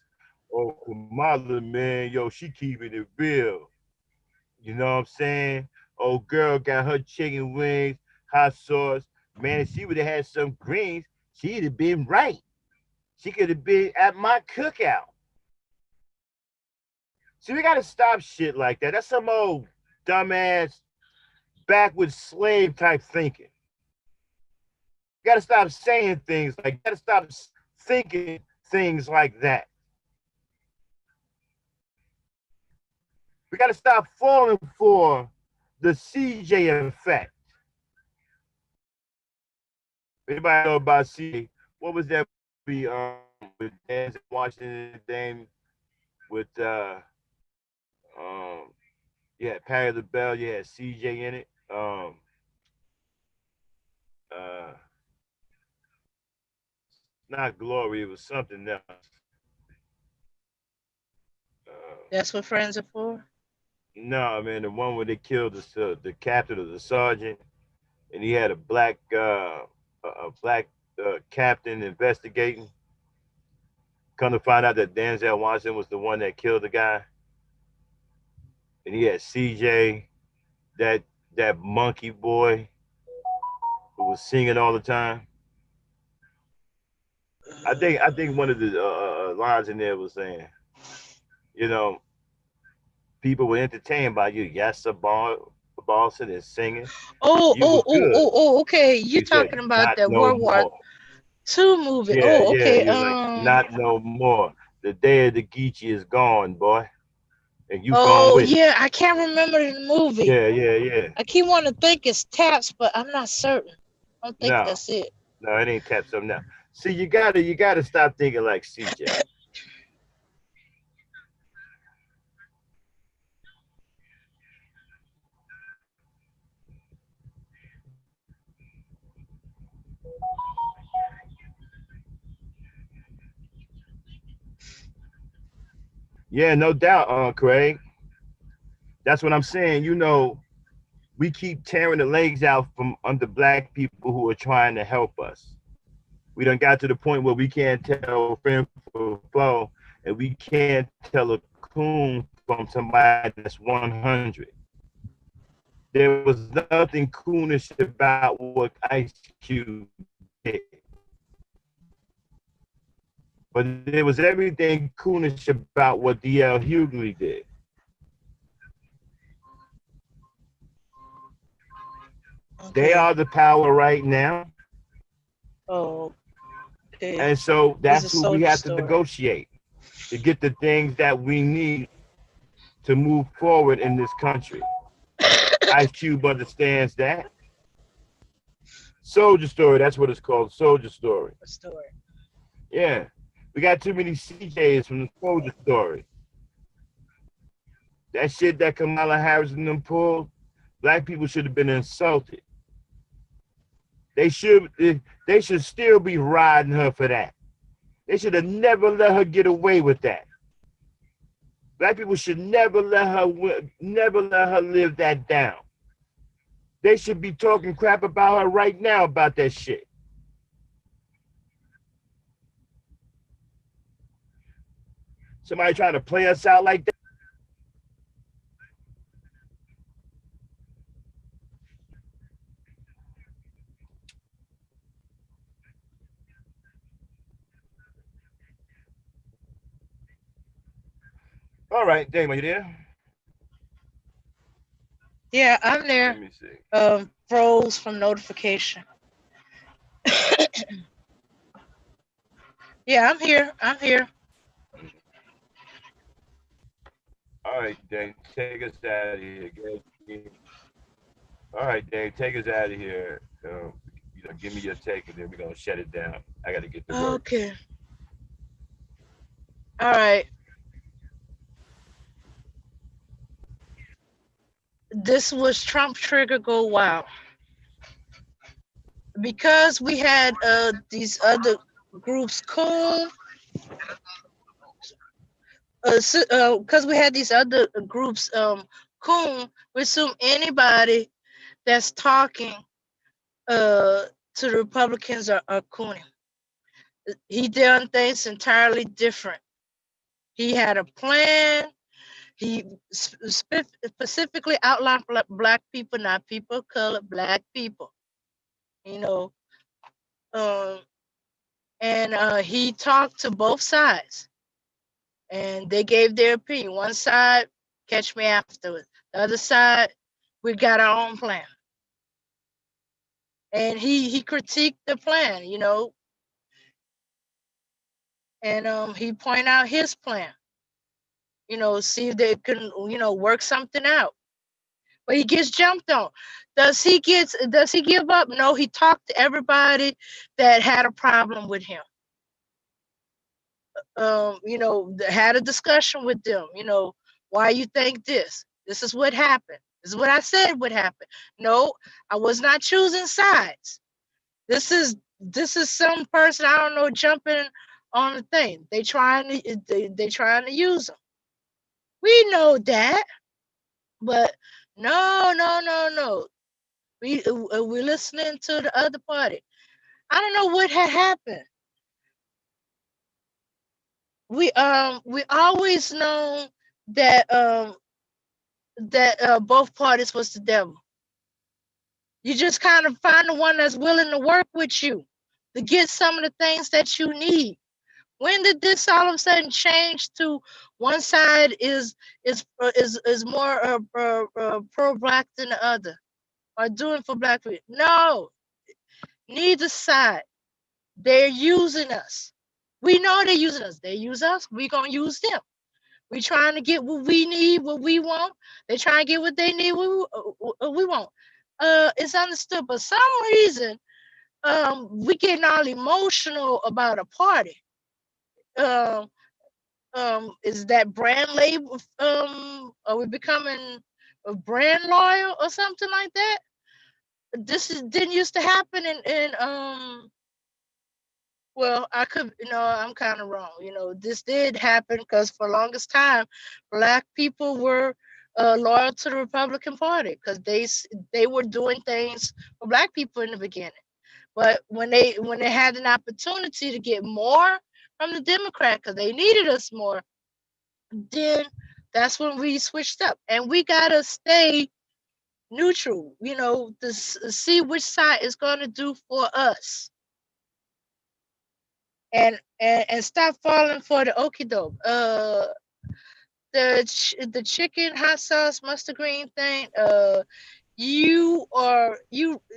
Oh, Kamala, man, yo, she keeping it real. You know what I'm saying? Oh, girl got her chicken wings, hot sauce. Man, if she would have had some greens, she'd have been right. She could have been at my cookout. See, we got to stop shit like that. That's some old dumbass, backward slave type thinking. You got to stop saying things like, you got to stop thinking things like that. We got to stop falling for the CJ effect. Anybody know about CJ? What was that movie with Denzel Washington name with yeah, Parry the Bell, you had CJ in it. Not Glory, it was something else. That's what friends are for. No, man, the one where they killed the captain or the sergeant, and he had a black captain investigating. Come to find out that Denzel Washington was the one that killed the guy, and he had CJ, that monkey boy who was singing all the time. I think one of the lines in there was saying, you know, people were entertained by you. Yes, Boston is singing. You were good. Okay. You're He said, talking about not that no World War more. II movie. Yeah, Oh, yeah. okay. He was like, not no more. The day of the Geechee is gone, boy. And you gone Oh with it. yeah, I can't remember the movie. Yeah. I keep wanting to think it's Taps, but I'm not certain. I don't think No, that's it. no, it ain't tapped up now. See, you gotta stop thinking like CJ. Yeah, no doubt, Craig. That's what I'm saying. You know, we keep tearing the legs out from under black people who are trying to help us. We done got to the point where we can't tell friend from foe, and we can't tell a coon from somebody that's 100. There was nothing coonish about what Ice Cube did, but there was everything coonish about what D.L. Hughley did. They Okay. are the power right now. Oh, okay. And so It's a that's who we soldier have to story. negotiate to get the things that we need to move forward in this country. Ice Cube understands that. Soldier Story, that's what it's called, Soldier Story. Story. Yeah. We got too many CJs from the Soldier Story. That shit that Kamala Harris and them pulled, black people should have been insulted. They should still be riding her for that. They should have never let her get away with that. Black people should never let her live that down. They should be talking crap about her right now about that shit. Somebody trying to play us out like that. All right, Dame, are you there? Yeah, I'm Let there. me see. Froze from notification. Yeah, I'm here. I'm here. All right, Dame, take us out of here. All right, Dave, take us out of here. Give me your take, and then we're gonna shut it down. I got to get to work. Okay. All right. This was Trump trigger go wild because we had these other groups cool. Because we had these other groups coon. We assume anybody that's talking uh to the Republicans are cooning. He done things entirely different. He had a plan. He specifically outlined black people, not people of color, black people. You know, um, and he talked to both sides, and they gave their opinion. One side, catch me afterwards. The other side, we got our own plan. And he critiqued the plan, and he pointed out his plan. See if they can, work something out. But he gets jumped on. Does he give up? No, he talked to everybody that had a problem with him. Had a discussion with them, why you think this? This is what happened. This is what I said would happen. No, I was not choosing sides. This is some person I don't know jumping on the thing. They trying to use them. We know that, but no, no, no, no. We're listening to the other party. I don't know what had happened. We always known that both parties was the devil. You just kind of find the one that's willing to work with you to get some of the things that you need. When did this all of a sudden change to one side is more pro black than the other or doing for black people? No, neither side. They're using us. We know they're using us. They use us. We gonna use them. We trying to get what we need, what we want. They trying to get what they need, we want. It's understood. But some reason, we getting all emotional about a party. Um, is that brand label? Are we becoming a brand loyal or something like that? Didn't used to happen in. Well, I could, I'm kind of wrong. This did happen because for the longest time, black people were loyal to the Republican Party because they were doing things for black people in the beginning. But when they had an opportunity to get more from the Democrat because they needed us more, then that's when we switched up, and we gotta stay neutral. To see which side is gonna do for us. And stop falling for the okie doke. The chicken hot sauce mustard green thing. You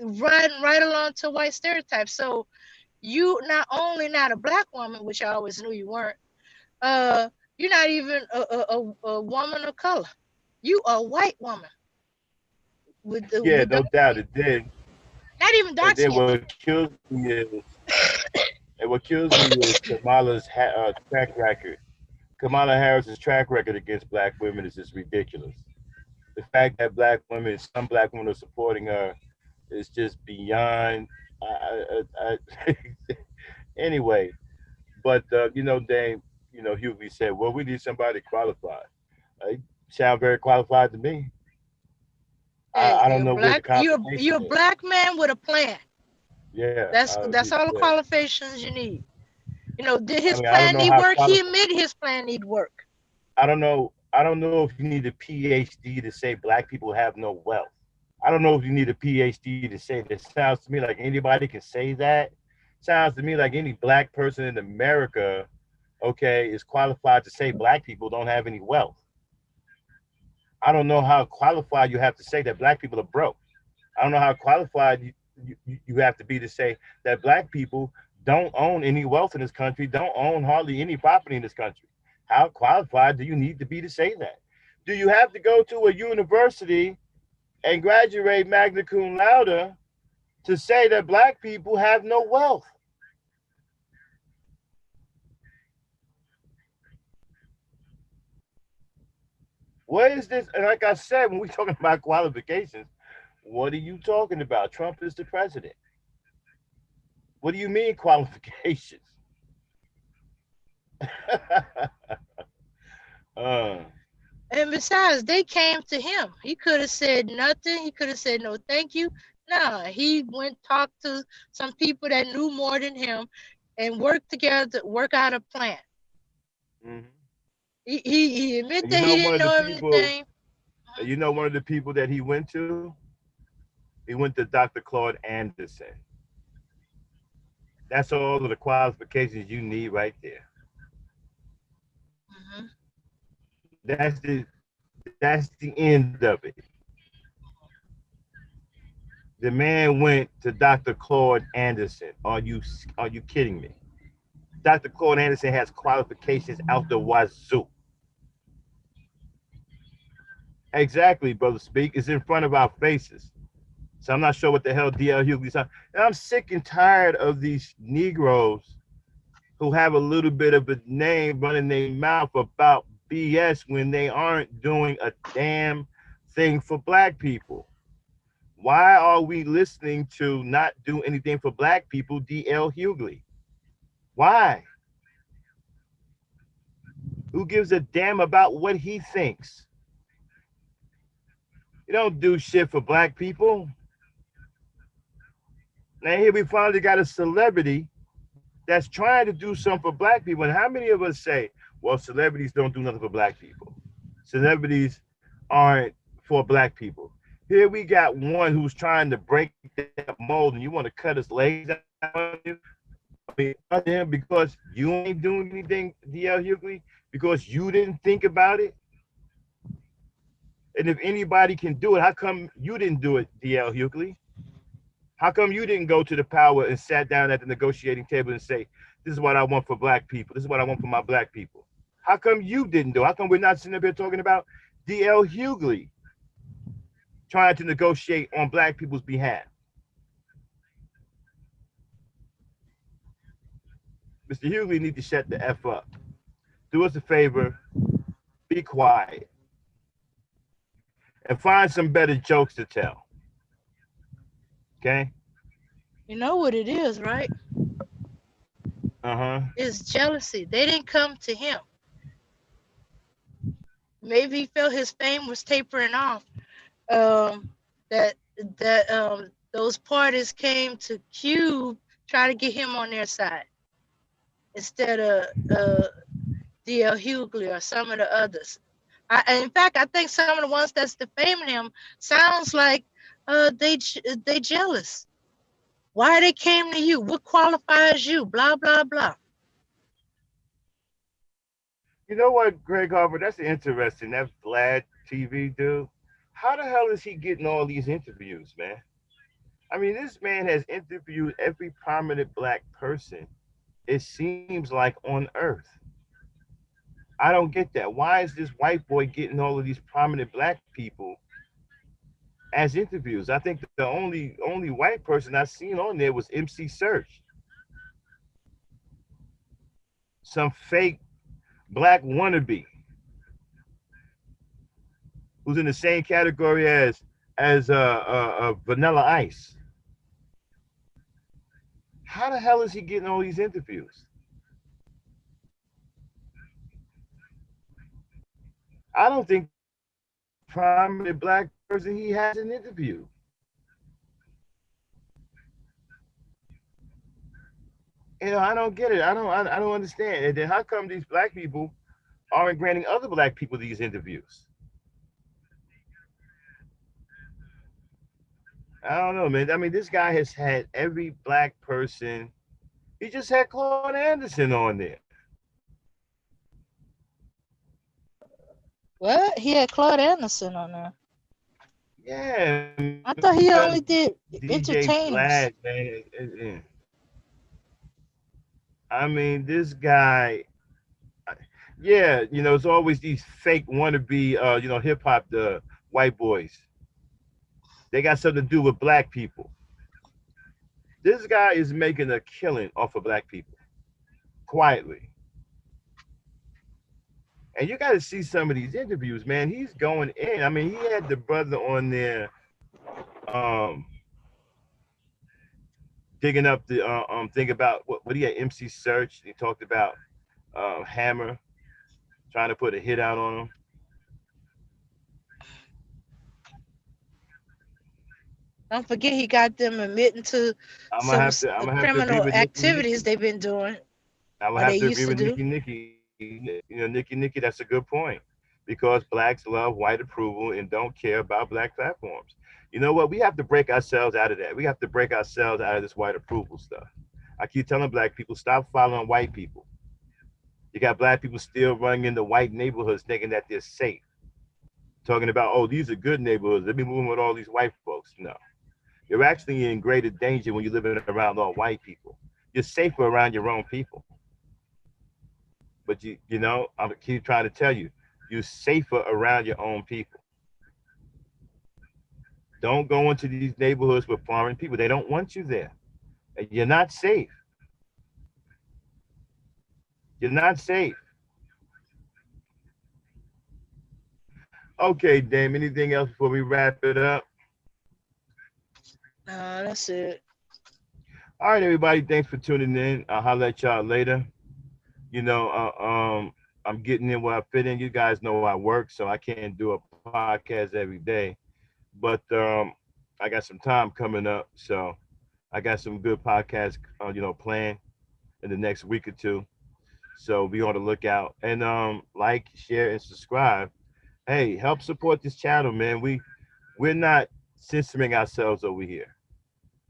run right along to white stereotypes. So you not only not a black woman, which I always knew you weren't. Uh, you're not even a woman of color. You a white woman Yeah, with no doubt it did. not even dark And then skin. what kills me is Kamala's track record. Kamala Harris's track record against black women is just ridiculous. The fact that some black women are supporting her, is just beyond. Anyway, but Dame, Hughley said, "Well, we need somebody qualified." They sound very qualified to me. Hey, I don't know where the you're a conversation is. black man with a plan. Yeah, That's all the yeah. qualifications you need. Did I his mean, I don't plan know need how work? He qualified. admitted his plan need work. I don't know. I don't know if you need a PhD to say black people have no wealth. I don't know if you need a PhD to say that. Sounds to me like anybody can say that. Sounds to me like any black person in America, okay, is qualified to say black people don't have any wealth. I don't know how qualified you have to say that black people are broke. I don't know how qualified you have to be to say that black people don't own any wealth in this country, don't own hardly any property in this country. How qualified do you need to be to say that? Do you have to go to a university and graduate magna cum laude to say that black people have no wealth? What is this? And like I said, when we're talking about qualifications, what are you talking about? Trump is the president. What do you mean qualifications? uh, And besides, they came to him. He could have said nothing. He could have said no, thank you. Nah, he went talked to some people that knew more than him, and worked together to work out a plan. mhm. He admitted You that he know, one didn't of the know people, everything. one of the people that he went to, he went to Dr. Claude Anderson. That's all of the qualifications you need right there. Mhm. That's the end of it. The man went to Dr. Claude Anderson. Are you kidding me? Dr. Claude Anderson has qualifications out the wazoo. Exactly, brother. Speak. It's in front of our faces. So I'm not sure what the hell DL Hughley's on. And I'm sick and tired of these Negroes who have a little bit of a name running their mouth about BS when they aren't doing a damn thing for black people. Why are we listening to not do anything for black people, DL Hughley? Why? Who gives a damn about what he thinks? You don't do shit for black people. Now here we finally got a celebrity that's trying to do something for black people. And how many of us say, well, celebrities don't do nothing for black people? Celebrities aren't for black people. Here we got one who's trying to break that mold, and you want to cut his legs out on you? I mean, because you ain't doing anything, DL Hughley, because you didn't think about it. And if anybody can do it, how come you didn't do it, DL Hughley? How come you didn't go to the power and sat down at the negotiating table and say, this is what I want for black people. This is what I want for my black people. How come you didn't do it? How come we're not sitting up here talking about DL Hughley trying to negotiate on black people's behalf? Mr. Hughley need to shut the F up. Do us a favor, be quiet, and find some better jokes to tell. Okay? You know what it is, right? Uh-huh. It's jealousy. They didn't come to him. Maybe he felt his fame was tapering off. Um, that those parties came to Cube try to get him on their side instead of D.L. Hughley or some of the others. In fact, I think some of the ones that's defaming him sounds like they jealous. Why they came to you? What qualifies you? Blah blah blah. You know what, Greg Harvard? That's interesting. That Vlad TV dude. How the hell is he getting all these interviews, man? I mean, this man has interviewed every prominent black person, it seems like, on earth. I don't get that. Why is this white boy getting all of these prominent black people as interviews? I think the only white person I seen on there was MC Search, some fake black wannabe who's in the same category as Vanilla Ice. How the hell is he getting all these interviews? I don't think there's any prominent black person he hasn't interviewed. I don't get it. I don't understand. And then how come these black people aren't granting other black people these interviews? I don't know, man. I mean, this guy has had every black person. He just had Claude Anderson on there. What? He had Claude Anderson on there. Yeah, man, we I got thought he only did DJ entertainers. Flag, man. I mean, this guy. Yeah, it's always these fake wannabe, hip hop the white boys. They got something to do with black people. This guy is making a killing off of black people quietly. And you got to see some of these interviews, man. He's going in. I mean, he had the brother on there, um, digging up the thing about what he had MC Search. He talked about Hammer trying to put a hit out on him. Don't forget he got them admitting to some I'm gonna have to agree criminal with Nikki activities Nikki. they've been doing I will or they have to used agree to with do. Nikki Nikki. Nikki Nikki, that's a good point because blacks love white approval and don't care about black platforms. You know what? We have to break ourselves out of that. We have to break ourselves out of this white approval stuff. I keep telling black people, stop following white people. You got black people still running into white neighborhoods thinking that they're safe. Talking about, oh, these are good neighborhoods. Let me move in with all these white folks. No. You're actually in greater danger when you're living around all white people. You're safer around your own people. But I keep trying to tell you, you're safer around your own people. Don't go into these neighborhoods with foreign people. They don't want you there. And you're not safe. You're not safe. Okay, Dame, anything else before we wrap it up? That's it. All right, everybody, thanks for tuning in. I'll holler at y'all later. You know, I'm getting in where I fit in. You guys know I work, so I can't do a podcast every day. But I got some time coming up, so I got some good podcasts, planned in the next week or two. So be on the lookout and like, share, and subscribe. Hey, help support this channel, man. We're not censoring ourselves over here.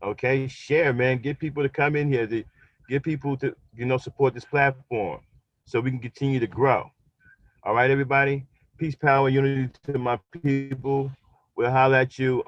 Okay, share, man. Get people to come in here. Get people to support this platform so we can continue to grow. All right, everybody. Peace, power, unity to my people. We'll holler at you.